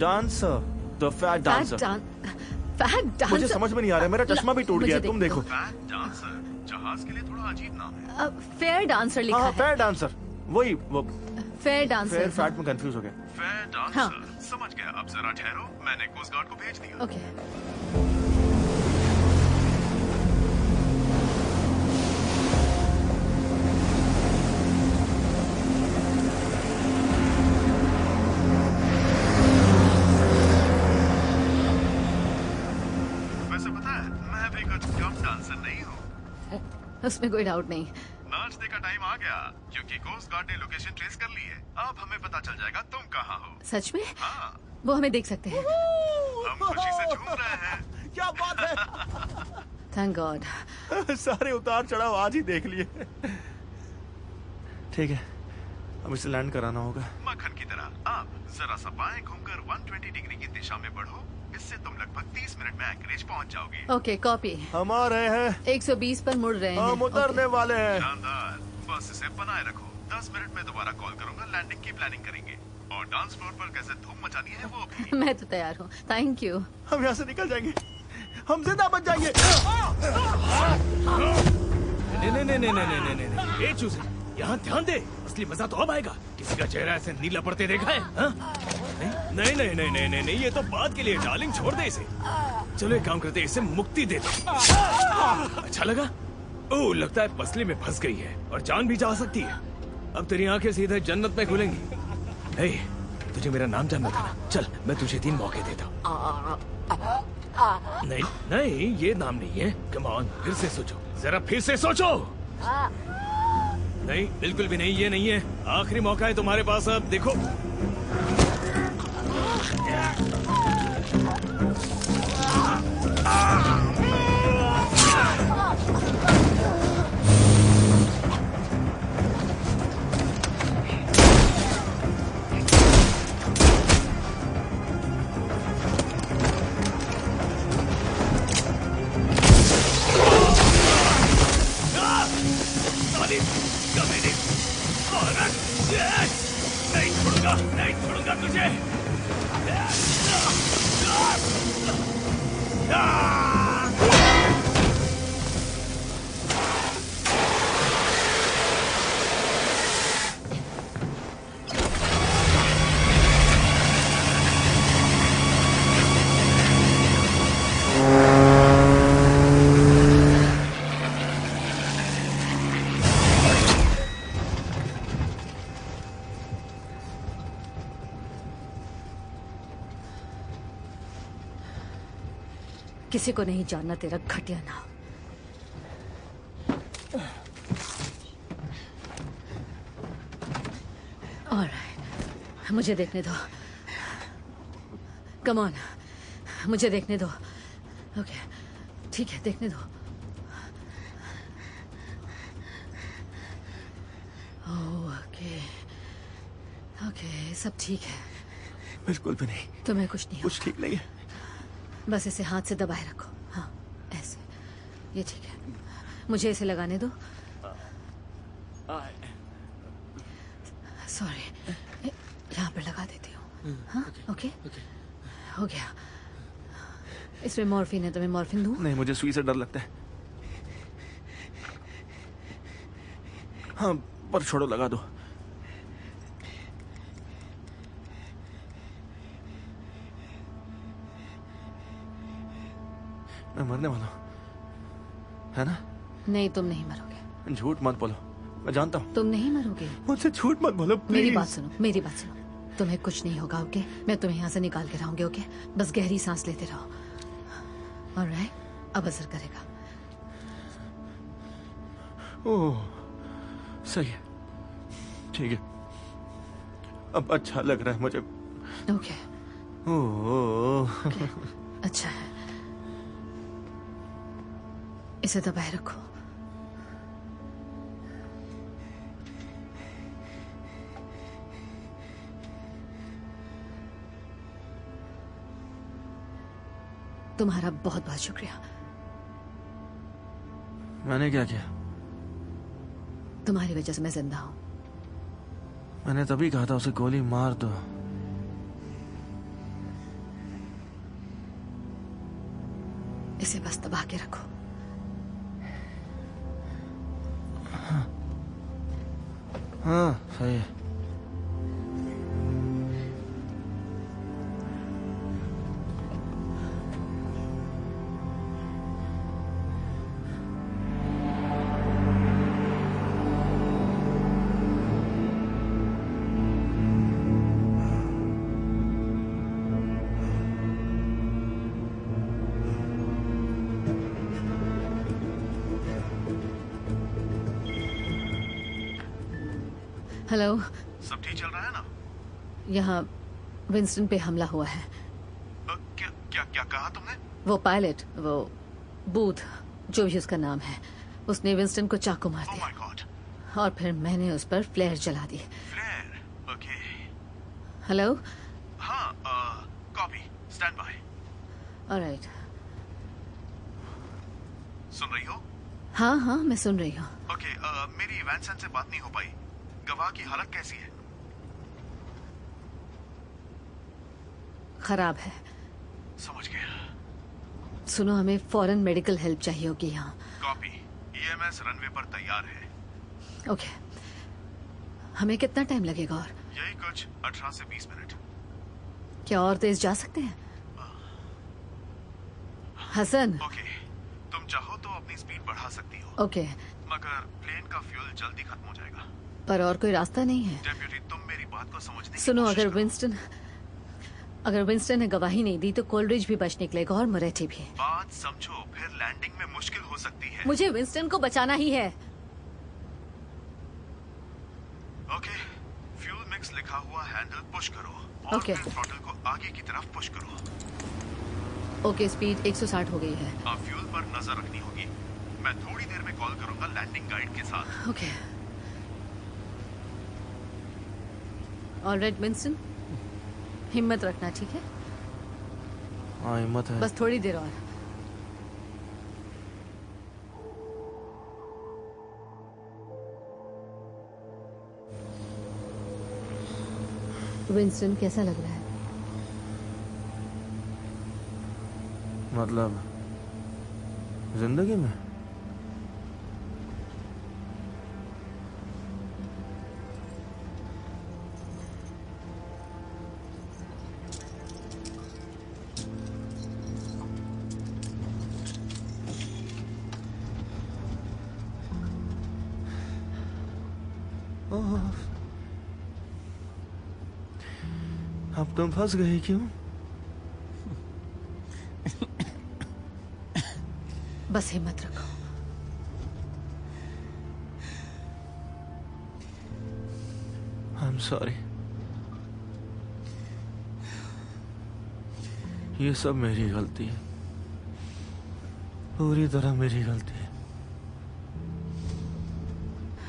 Speaker 1: dancer. The fat dancer.
Speaker 4: Fat dancer
Speaker 1: मुझे समझ में नहीं आ रहा है, मेरा चश्मा भी टूट गया, तुम देखो।
Speaker 6: फैट डांसर जहाज के लिए थोड़ा अजीब नाम है।
Speaker 4: फेयर डांसर लिखा
Speaker 1: हाँ,
Speaker 4: है।
Speaker 1: फेयर डांसर, वही वो।
Speaker 4: Fair dancer.
Speaker 1: फेयर फैट में कंफ्यूज हो गया।
Speaker 6: फेयर डांसर,
Speaker 4: हाँ।
Speaker 6: समझ गया। अब जरा ठहरो, मैंने कोस्ट गार्ड को भेज दिया।
Speaker 4: ओके।
Speaker 6: वैसे पता है, मैं भी कुछ कम डांसर नहीं हूँ।
Speaker 4: उसमें कोई डाउट नहीं।
Speaker 6: नाचने का टाइम आ गया, क्योंकि कोस्ट गार्ड ने लोकेशन ट्रेस कर ली है। अब हमें पता चल जाएगा तुम कहाँ हो।
Speaker 4: सच में?
Speaker 6: हाँ,
Speaker 4: वो हमें देख सकते हैं।
Speaker 6: हम खुशी से झूम रहे हैं।
Speaker 1: क्या बात है।
Speaker 4: Thank God.
Speaker 1: सारे उतार चढ़ाव आज ही देख लिए। ठीक है, अब इसे लैंड कराना होगा।
Speaker 6: मक्खन की तरह आप जरा सा बाएं घूमकर 120 डिग्री की दिशा में बढ़ो। इससे तुम लगभग 30 मिनट में एंकरेज पहुंच जाओगे।
Speaker 4: Okay, copy.
Speaker 1: हम आ रहे हैं।
Speaker 4: 120 पर मुड़ रहे हैं।
Speaker 1: हम उतरने वाले हैं।
Speaker 6: शानदार, बस इसे बनाए रखो। 10 मिनट में दोबारा कॉल करूंगा, लैंडिंग की प्लानिंग करेंगे। और डांस फ्लोर पर कैसे धूम मचानी है वो भी।
Speaker 4: मैं तो तैयार हूँ, थैंक यू।
Speaker 1: हम यहाँ से निकल जाएंगे, हम जिंदा बच जाएंगे।
Speaker 3: नहीं, ए चूजे, यहाँ ध्यान दे, असली मजा तो अब आएगा। किसी का चेहरा ऐसे नीला पड़ते देखा है? हाँ? नहीं नहीं नहीं नहीं नहीं नहीं, ये तो बात के लिए डार्लिंग, छोड़ दे इसे। चलो एक काम करते, इसे मुक्ति दे दो। अच्छा लगा? ओह, लगता है पसली में फंस गई है और जान भी जा सकती है। अब तेरी आंखें सीधे जन्नत में खुलेंगी। हे, तुझे मेरा नाम जानना था ना? चल, मैं तुझे 3 मौके देता हूँ। नहीं नहीं, ये नाम नहीं है। कम ऑन, फिर से सोचो, जरा फिर से सोचो। नहीं, बिल्कुल भी नहीं, ये नहीं है। आखिरी मौका है तुम्हारे पास, अब देखो। नहीं छोड़ूंगा तुझे।
Speaker 4: किसी को नहीं जानना तेरा घटिया नाम। ऑलराइट, मुझे देखने दो। कम ऑन, मुझे देखने दो। ओके, ठीक है, देखने दो। ओके ओके, सब ठीक है।
Speaker 1: बिल्कुल भी नहीं।
Speaker 4: तुम्हें कुछ नहीं
Speaker 1: कुछ ठीक नहीं है।
Speaker 4: बस इसे हाथ से दबाए रखो। हाँ, ऐसे, ये ठीक है। मुझे इसे लगाने दो। सॉरी, यहाँ पे लगा देती हूँ। हाँ, ओके, हो गया। इसमें मॉर्फिन है, तुम्हें मॉर्फिन दूँ?
Speaker 1: नहीं, मुझे सुई से डर लगता है। हाँ, पर छोड़ो, लगा दो। मैं मरने वाला हूँ, है ना?
Speaker 4: नहीं, तुम नहीं मरोगे।
Speaker 1: झूठ मत बोलो, मैं जानता हूँ।
Speaker 4: तुम नहीं मरोगे।
Speaker 1: मुझसे झूठ मत बोलो, प्लीज।
Speaker 4: मेरी बात सुनो, मेरी बात सुनो। तुम्हें कुछ नहीं होगा, ओके? मैं तुम्हें यहाँ से निकाल के लाऊंगी, ओके? बस गहरी सांस लेते रहो। ऑलराइट, अब असर करेगा।
Speaker 1: ओह, सही है, ठीक है। अब अच्छा लग रहा है मुझे।
Speaker 4: ओके।
Speaker 1: ओह,
Speaker 4: अच्छा है। इसे दबाए रखो। तुम्हारा बहुत बहुत शुक्रिया।
Speaker 1: मैंने क्या किया?
Speaker 4: तुम्हारी वजह से मैं जिंदा हूं।
Speaker 1: मैंने तभी कहा था उसे गोली मार दो।
Speaker 4: इसे बस दबा के रखो।
Speaker 1: हाँ सही है।
Speaker 4: हेलो।
Speaker 6: सब ठीक चल रहा है ना?
Speaker 4: यहाँ विंस्टन पे हमला हुआ है।
Speaker 6: क्या क्या क्या कहा तुमने?
Speaker 4: वो पायलट, वो बूथ, जो भी उसका नाम है, उसने विंस्टन को चाकू मार
Speaker 6: Oh
Speaker 4: दिया।
Speaker 6: my God.
Speaker 4: और फिर मैंने उस पर फ्लेयर जला दी।
Speaker 6: फ्लेयर? ओके।
Speaker 4: हेलो।
Speaker 6: हाँ, कॉपी, स्टैंड बाय।
Speaker 4: ऑलराइट।
Speaker 6: सुन रही हो?
Speaker 4: हाँ हाँ, मैं सुन रही हूँ।
Speaker 6: ओके, मेरी वैनसन से बात नहीं हो पाई। गवाह की हालत कैसी है?
Speaker 4: खराब है।
Speaker 6: समझ गया।
Speaker 4: सुनो, हमें फौरन मेडिकल हेल्प चाहिए होगी यहाँ।
Speaker 6: कॉपी, EMS रनवे पर तैयार है।
Speaker 4: ओके। हमें कितना टाइम लगेगा? और
Speaker 6: यही कुछ 18 से 20 मिनट।
Speaker 4: क्या और तेज जा सकते हैं? हसन।
Speaker 6: ओके, तुम चाहो तो अपनी स्पीड बढ़ा सकती हो।
Speaker 4: ओके।
Speaker 6: मगर प्लेन का फ्यूल जल्दी खत्म हो जाएगा।
Speaker 4: पर और कोई रास्ता नहीं है?
Speaker 6: डेप्यूटी, तुम मेरी बात को समझने की
Speaker 4: सुनो,
Speaker 6: कोशिश करो।
Speaker 4: अगर विंस्टन ने गवाही नहीं दी तो कोलरिज भी बच निकलेगा और मरेठी भी।
Speaker 6: बात समझो, फिर लैंडिंग में मुश्किल हो सकती है।
Speaker 4: मुझे विंस्टन को बचाना ही है।
Speaker 6: ओके, फ्यूल मिक्स लिखा हुआ हैंडल पुश करो और
Speaker 4: ओके।
Speaker 6: फिर थ्रॉटल को आगे की तरफ पुश करो।
Speaker 4: ओके, स्पीड 160 हो गई है।
Speaker 6: अब फ्यूल पर नजर रखनी होगी। मैं थोड़ी देर में कॉल करूंगा लैंडिंग गाइड के साथ।
Speaker 4: ओके। ऑलराइट विंस्टन, हिम्मत रखना, ठीक है?
Speaker 1: हाँ हिम्मत है।
Speaker 4: बस थोड़ी देर और। विंस्टन, कैसा लग रहा है?
Speaker 1: मतलब जिंदगी में? अब तुम फंस गई क्यों?
Speaker 4: बस हिम्मत रखो।
Speaker 1: I'm sorry। ये सब मेरी गलती है, पूरी तरह मेरी गलती है।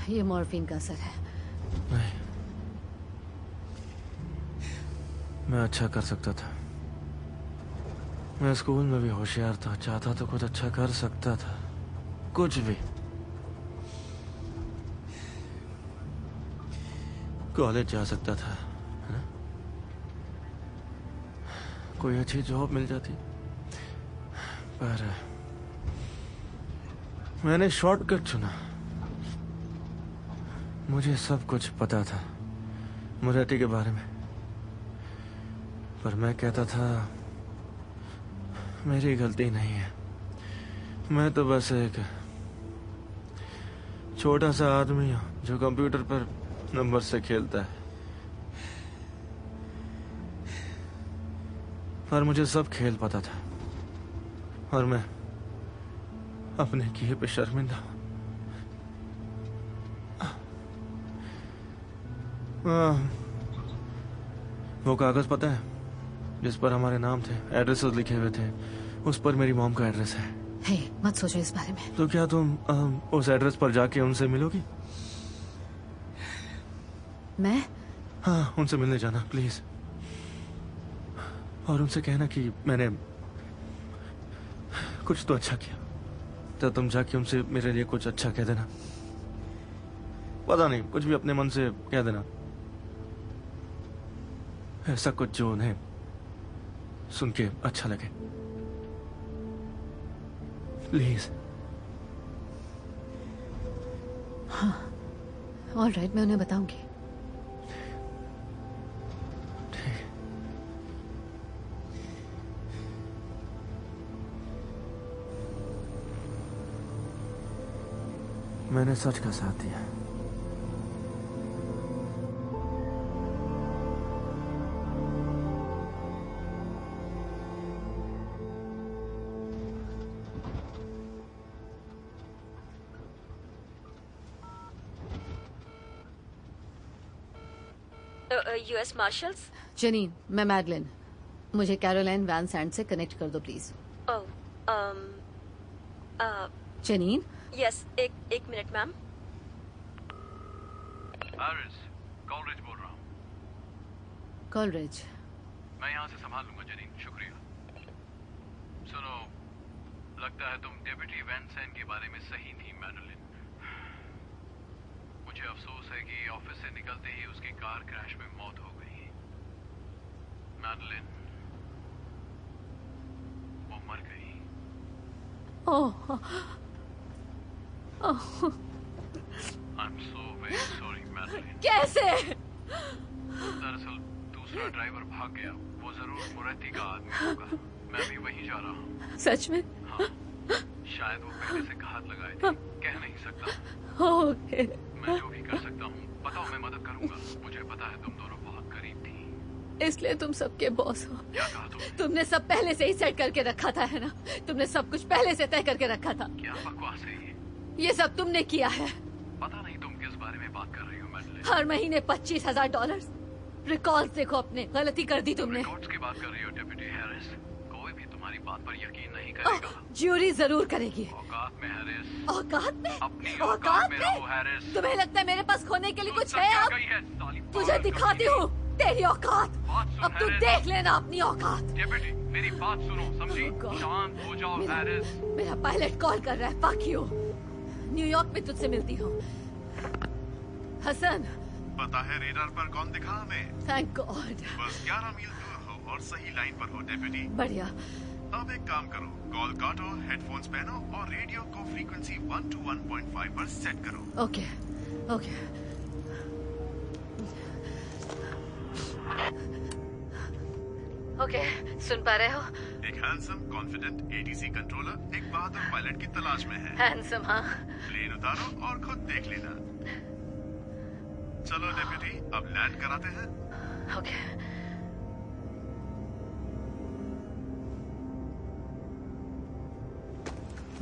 Speaker 4: ये मॉर्फिन का असर है।
Speaker 1: नहीं, मैं अच्छा कर सकता था। मैं स्कूल में भी होशियार था, चाहता तो कुछ अच्छा कर सकता था, कुछ भी। कॉलेज जा सकता था, है? कोई अच्छी जॉब मिल जाती, पर मैंने शॉर्टकट चुना। मुझे सब कुछ पता था मराठी के बारे में, पर मैं कहता था मेरी गलती नहीं है। मैं तो बस एक छोटा सा आदमी हूं जो कंप्यूटर पर नंबर से खेलता है। पर मुझे सब खेल पता था और मैं अपने किए पे शर्मिंदा हूं। वो कागज पता है जिस पर हमारे नाम थे, एड्रेसेस लिखे हुए थे, उस पर मेरी मॉम का एड्रेस है।
Speaker 4: हे, मत सोचो इस बारे में।
Speaker 1: तो क्या तुम उस एड्रेस पर जाके उनसे मिलोगी?
Speaker 4: मैं?
Speaker 1: हाँ, उनसे मिलने जाना प्लीज, और उनसे कहना कि मैंने कुछ तो अच्छा किया। तो तुम जाके उनसे मेरे लिए कुछ अच्छा कह देना। पता नहीं, कुछ भी अपने मन से कह देना, ऐसा कुछ जो उन्हें सुन के अच्छा लगे। प्लीज।
Speaker 4: हाँ, ऑल राइट, मैं उन्हें बताऊंगी।
Speaker 1: मैंने सच का साथ दिया।
Speaker 8: US marshals.
Speaker 4: जनीन, मैं मैडलिन। मुझे कैरोलाइन वैन सैंड से कनेक्ट कर दो प्लीज। जनीन।
Speaker 8: यस, एक मिनट मैम।
Speaker 9: हैरिस, कॉलरिज बोल रहा हूँ।
Speaker 4: कॉलरिज।
Speaker 9: मैं यहाँ से संभाल लूंगा जनीन, शुक्रिया। सुनो, लगता है तुम डेप्यूटी वैन सैन के बारे में सही थी मैडलिन। मुझे अफसोस है कि ऑफिस से निकलते ही उसकी कार क्रैश में मौत हो गई। मैडलिन, वो मर गई। I am so very sorry Madeline.
Speaker 4: कैसे?
Speaker 9: दरअसल दूसरा ड्राइवर भाग गया। वो जरूर मुरत्ती का आदमी होगा। मैं भी वहीं जा रहा हूँ।
Speaker 4: सच में?
Speaker 9: हाँ, शायद वो पहले से घात लगाए थे। कह नहीं सकता।
Speaker 4: ओके।
Speaker 9: मैं जो भी कर सकता हूँ बताओ, मैं मदद करूंगा। मुझे पता है तुम दोनों बहुत करीब थी।
Speaker 4: इसलिए तुम सबके बॉस हो।
Speaker 9: क्या कहा
Speaker 4: तुमने सब पहले से ही सेट करके रखा था, है ना? तुमने सब कुछ पहले से तय करके रखा था।
Speaker 9: क्या बकवास है
Speaker 4: ये सब तुमने किया है।
Speaker 9: पता नहीं तुम किस बारे में बात कर रही हो मैडलिन।
Speaker 4: हर महीने $25,000। रिकॉर्ड्स देखो अपने, गलती कर दी तुमने।
Speaker 9: रिकॉर्ड्स की बात कर रही हो डेप्यूटी हैरिस। कोई भी तुम्हारी बात पर यकीन नहीं करेगा।
Speaker 4: ज्यूरी जरूर करेगी।
Speaker 9: औकात में हैरिस।
Speaker 4: औकात में?
Speaker 9: अपनी औकात में रहो हैरिस।
Speaker 4: तुम्हें लगता है मेरे पास खोने के लिए कुछ है? अब तुझे
Speaker 9: पागल
Speaker 4: दिखाती हूँ तेरी औकात। अब तू देख लेना अपनी औकात।
Speaker 9: डेप्यूटी, मेरी बात सुनो, समझी? शांत हो जाओ हैरिस।
Speaker 4: मेरा पायलट कॉल कर रहा है। Fuck you. न्यूयॉर्क में तुझसे मिलती हूँ। हसन,
Speaker 6: पता है रेडार पर कौन दिखा हमें?
Speaker 4: Thank God.
Speaker 6: बस 11 मील दूर हो और सही लाइन पर हो डेप्यूटी।
Speaker 4: बढ़िया।
Speaker 6: अब एक काम करो, कॉल काटो, हेडफोन्स पहनो और रेडियो को फ्रीक्वेंसी 1 to 1.5 पर सेट करो।
Speaker 4: Okay okay. ओके, सुन पा रहे हो?
Speaker 6: एक हैंडसम कॉन्फिडेंट एटीसी कंट्रोलर एक बहादुर पायलट की तलाश में है।
Speaker 4: हैंडसम? हाँ।
Speaker 6: प्लेन उतारो और खुद देख लेना। चलो डेप्यूटी, अब लैंड कराते हैं।
Speaker 4: ओके।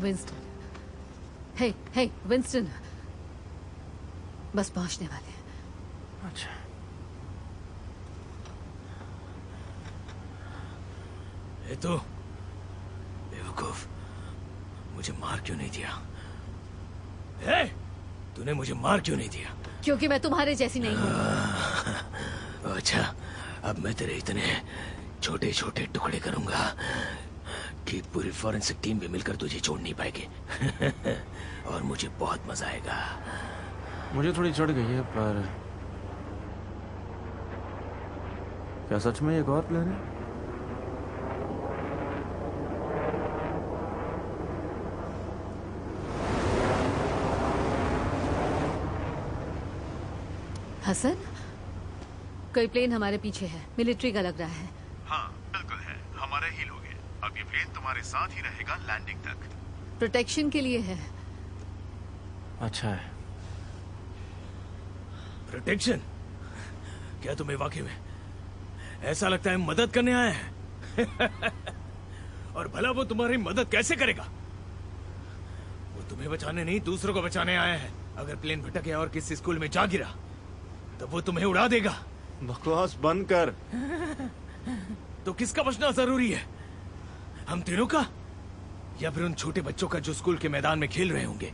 Speaker 4: विंस्टन। हे विंस्टन, बस पहुंचने वाले हैं।
Speaker 1: अच्छा।
Speaker 10: ये तो बेवकूफ, मुझे मार क्यों नहीं दिया? तूने मुझे मार क्यों नहीं दिया?
Speaker 4: क्योंकि मैं तुम्हारे जैसी नहीं हूँ।
Speaker 10: अच्छा, अब मैं तेरे इतने छोटे छोटे टुकड़े करूंगा कि पूरी फॉरेंसिक टीम भी मिलकर तुझे छोड़ नहीं पाएगी। और मुझे बहुत मजा आएगा।
Speaker 1: मुझे थोड़ी चढ़ गई है, पर क्या सच में एक और प्लान है?
Speaker 4: हसन, कोई प्लेन हमारे पीछे है। मिलिट्री का लग रहा है।
Speaker 6: हाँ बिल्कुल है, हमारे ही लोग हैं। अब ये प्लेन तुम्हारे साथ ही रहेगा लैंडिंग तक।
Speaker 4: प्रोटेक्शन के लिए है।
Speaker 1: अच्छा है।
Speaker 10: प्रोटेक्शन? क्या तुम्हें वाकई में ऐसा लगता है मदद करने आए हैं? और भला वो तुम्हारी मदद कैसे करेगा? वो तुम्हें बचाने नहीं, दूसरों को बचाने आया है। अगर प्लेन भटक गया और किसी स्कूल में जा गिरा तो वो तुम्हें उड़ा देगा।
Speaker 1: बकवास बंद कर।
Speaker 10: तो किसका बचना जरूरी है? हम तीनों का, या फिर उन छोटे बच्चों का जो स्कूल के मैदान में खेल रहे होंगे?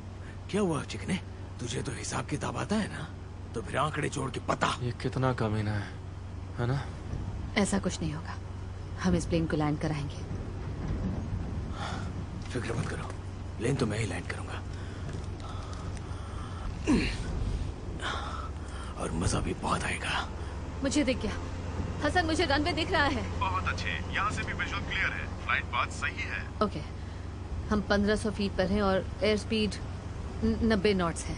Speaker 10: क्या हुआ चिकने, तुझे तो हिसाब किताब आता है ना? तो फिर आंकड़े जोड़ के पता।
Speaker 1: ये कितना कमीना है ना?
Speaker 4: ऐसा कुछ नहीं होगा। हम इस प्लेन को लैंड कराएंगे।
Speaker 10: फिक्र मत करो, प्लेन तो मैं ही लैंड करूंगा। और मजा भी बहुत आएगा।
Speaker 4: मुझे दिख गया। हसन, मुझे रनवे दिख रहा है।
Speaker 6: बहुत अच्छे, यहाँ से भी विजुअल क्लियर है। फ्लाइट पाथ सही है।
Speaker 4: ओके, हम 1500 फीट पर हैं और एयर स्पीड 90 नॉट्स है।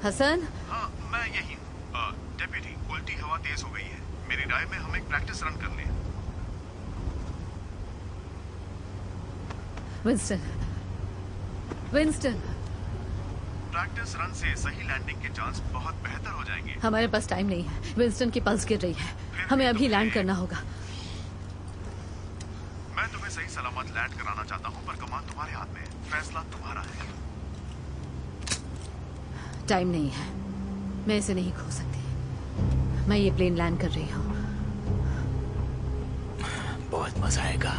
Speaker 4: हसन?
Speaker 6: हाँ, मैं यही हूँ। डेप्यूटी, उल्टी हवा तेज हो गई है। मेरी राय में हम एक प्रैक्टिस रन कर लें।
Speaker 4: विंस्टन,
Speaker 6: प्रैक्टिस रन से सही लैंडिंग के चांस बहुत बेहतर हो जाएंगे।
Speaker 4: हमारे पास टाइम नहीं है। विंस्टन की पल्स गिर रही है, हमें अभी लैंड करना होगा।
Speaker 6: मैं तुम्हें सही सलामत लैंड कराना चाहता हूँ, पर कमान तुम्हारे हाथ में है। फैसला तुम्हारा है।
Speaker 4: टाइम नहीं है, मैं इसे नहीं खो सकती। मैं ये प्लेन लैंड कर रही हूँ।
Speaker 10: बहुत मजा आएगा,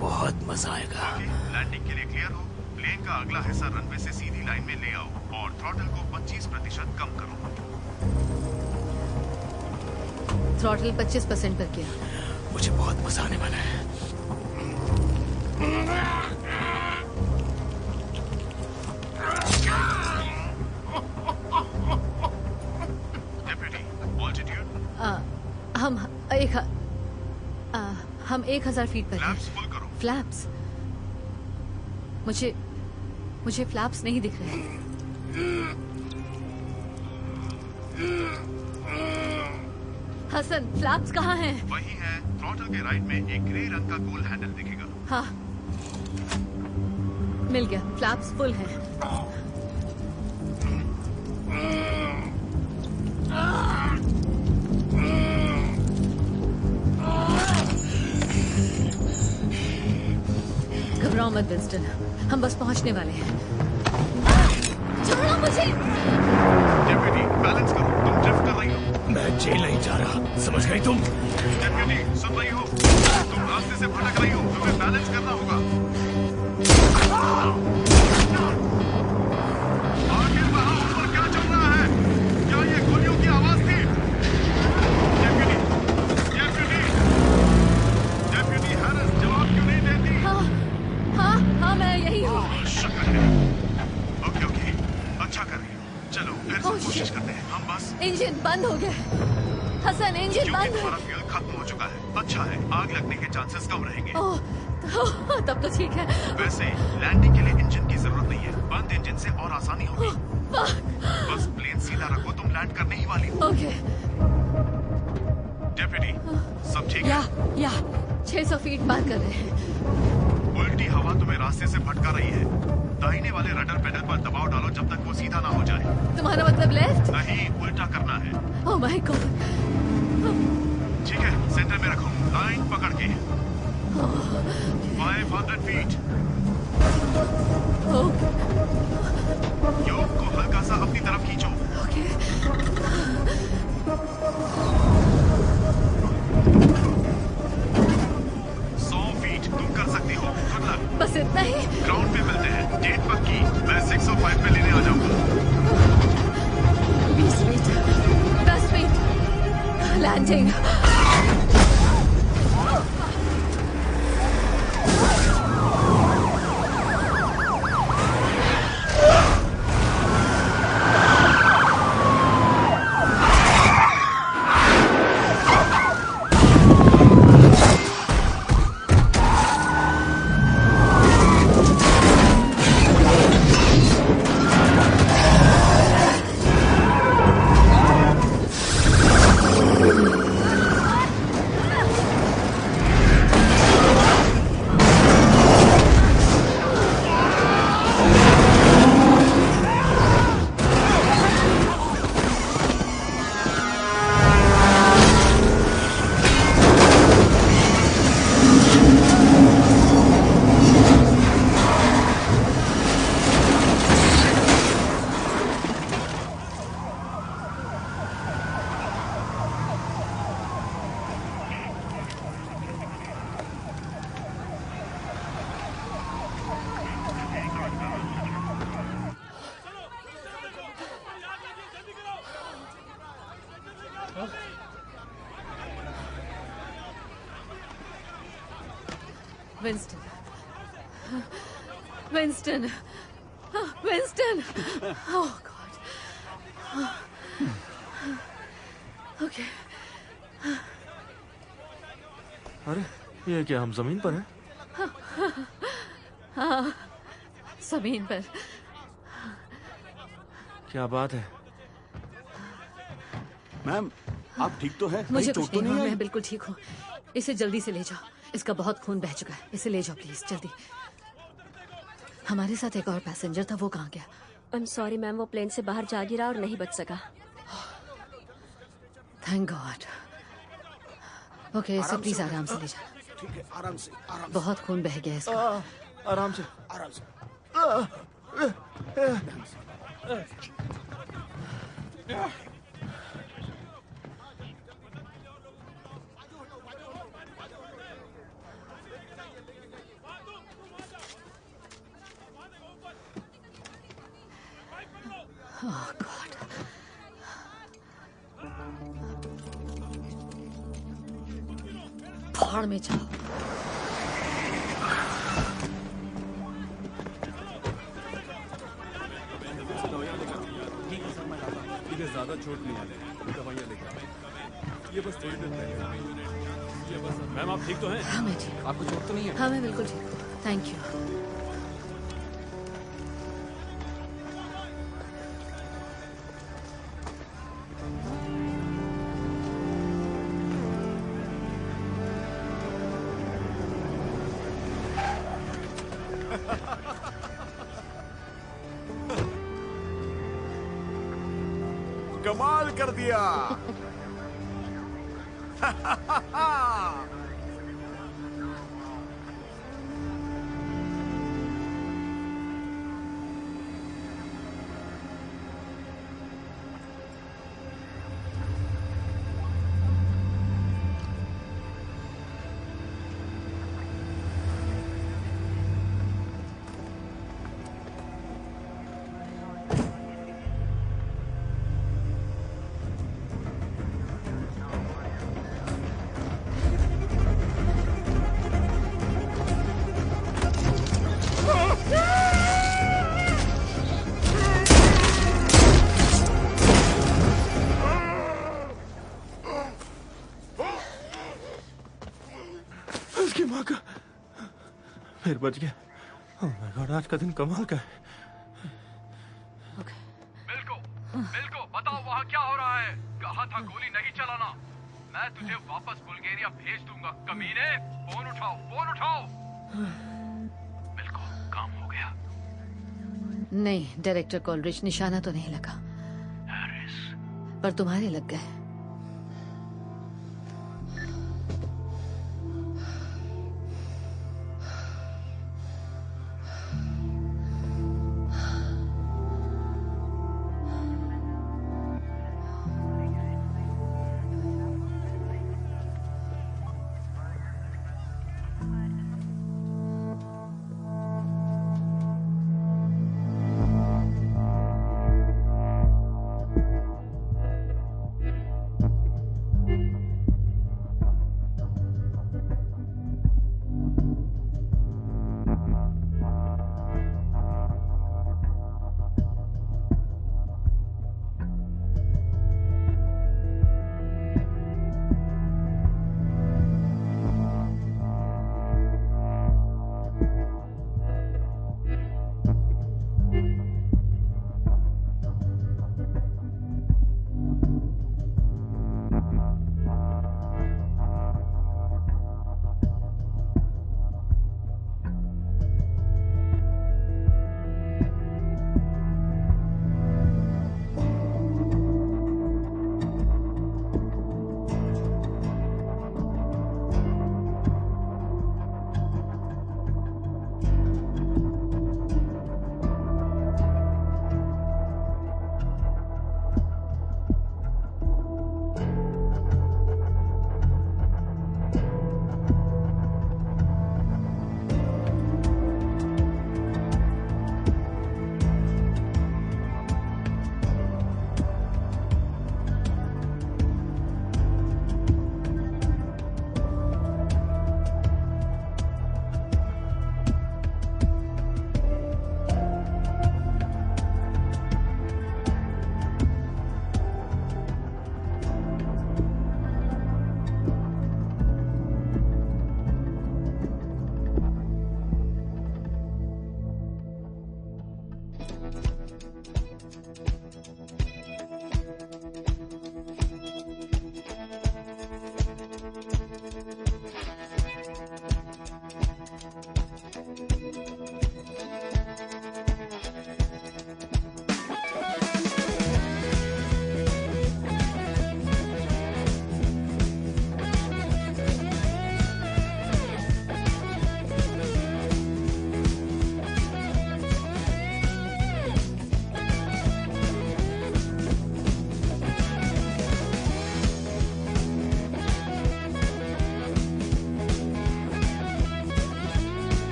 Speaker 10: बहुत मजा आएगा।
Speaker 6: लैंडिंग के लिए क्लियर हो। प्लेन का अगला हिस्सा रनवे से सीधी लाइन में ले आओ और थ्रॉटल को 25% कम करो।
Speaker 4: थ्रॉटल 25% पर किया।
Speaker 10: मुझे बहुत मजा आने वाला है।
Speaker 6: Deputy, altitude?
Speaker 4: हम 1000 फीट पर हैं।
Speaker 6: फ्लैप्स फुल करो।
Speaker 4: फ्लैप्स? मुझे फ्लैप्स नहीं दिख रहे। हसन, फ्लैप्स कहाँ हैं?
Speaker 6: वही है, थ्रॉटल के राइट में एक ग्रे रंग का गोल हैंडल दिखेगा।
Speaker 4: हाँ, मिल गया। फ्लैप्स फुल हैं। घबराओ मत विंस्टन, हम बस पहुंचने वाले हैं। छोड़ो मुझे!
Speaker 6: डेप्यूटी, बैलेंस करो। तुम ड्रिफ्ट कर रही हो।
Speaker 10: मैं जेल नहीं जा रहा, समझ गई तुम?
Speaker 6: डेप्यूटी, सुन रही हो? तुम रास्ते से भटक रही हो। तुम्हें बैलेंस करना होगा। आखिर वहाँ ऊपर क्या चल रहा है? क्या ये गोलियों की आवाज थी? डेप्यूटी, डेप्यूटी, डेप्यूटी हैरिस, जवाब क्यों नहीं देती?
Speaker 4: हाँ, मैं यही हूँ।
Speaker 6: शक्ल है। ओके, अच्छा कर रही हो। चलो फिर से कोशिश करते हैं। हम बस
Speaker 4: इंजन बंद हो गया। हसन, इंजन बंद है।
Speaker 6: हमारा फ्यूल खत्म हो चुका है। अच्छा है, आग लगने के चांसेस कम रहेंगे।
Speaker 4: तब तो ठीक है।
Speaker 6: वैसे लैंडिंग के लिए इंजन की जरूरत नहीं है। बंद इंजन से और आसानी होगी। बस प्लेन सीधा रखो, तुम लैंड करने ही वाली हो।
Speaker 4: ओके।
Speaker 6: डेप्यूटी, सब ठीक है?
Speaker 4: या 600 फीट पार कर रहे हैं।
Speaker 6: उल्टी हवा तुम्हें रास्ते से भटका रही है। दाहिने वाले रडर पेडल पर दबाव डालो जब तक वो सीधा ना हो जाए।
Speaker 4: तुम्हारा मतलब लेफ्ट?
Speaker 6: नहीं, उल्टा करना है।
Speaker 4: ओह माय गॉड।
Speaker 6: ठीक है, सेंटर में रखो, लाइन पकड़ के। 500 फीट। योक को हल्का सा अपनी तरफ खींचो।
Speaker 4: ओके।
Speaker 6: 100 फीट तुम कर सकती हो। Good luck.
Speaker 4: बस इतना ही?
Speaker 6: ग्राउंड पे मिलते हैं। डेट पक्की। मैं 605 पे लेने आ जाऊंगा।
Speaker 4: 20 feet, 10 feet, landing. Winston. Winston. Oh God. Okay.
Speaker 1: अरे ये क्या, हम जमीन पर हैं?
Speaker 4: हाँ, जमीन पर।
Speaker 1: क्या बात है?
Speaker 2: मैम, आप ठीक तो हैं?
Speaker 4: मुझे
Speaker 2: कहीं
Speaker 4: कुछ
Speaker 2: चोट तो
Speaker 4: नहीं हुआ,
Speaker 2: आई?
Speaker 4: मैं बिल्कुल ठीक हूँ। इसे जल्दी से ले जाओ, इसका बहुत खून बह चुका है। इसे ले जाओ प्लीज, जल्दी। हमारे साथ एक और पैसेंजर था, वो कहाँ गया?
Speaker 8: आई एम सॉरी मैम, वो प्लेन से बाहर जा गिरा और नहीं बच सका।
Speaker 4: Thank God. ओके, इसे प्लीज आराम से ले जाओ।
Speaker 2: ठीक है, आराम से, आराम
Speaker 4: बहुत खून बह गया है इसका।
Speaker 1: आराम से।
Speaker 2: आराम से।
Speaker 4: Oh God. भाड़ में जाओ।
Speaker 11: इधर ज्यादा चोट नहीं आने, दवाइयाँ लेकर ये बस थोड़ी देर पहले। ये बस। मैम आप ठीक तो हैं?
Speaker 4: हाँ मैं ठीक।
Speaker 11: आपको चोट तो नहीं है?
Speaker 4: हाँ मैं बिल्कुल ठीक हूँ, थैंक यू।
Speaker 6: कमाल कर दिया।
Speaker 1: उसकी माँ का फिर बच गया। ओह माय गॉड, आज का दिन कमाल का है।
Speaker 9: मिल्को, बताओ वहाँ क्या हो रहा है? कहा था गोली नहीं चलाना। मैं तुझे वापस बुल्गारिया भेज दूंगा, कमीने। फोन उठाओ, फोन उठाओ। मिल्को, काम हो गया?
Speaker 4: नहीं, डायरेक्टर कॉलरिच, निशाना तो नहीं लगा,
Speaker 9: हैरिस।
Speaker 4: पर तुम्हारे लग गए।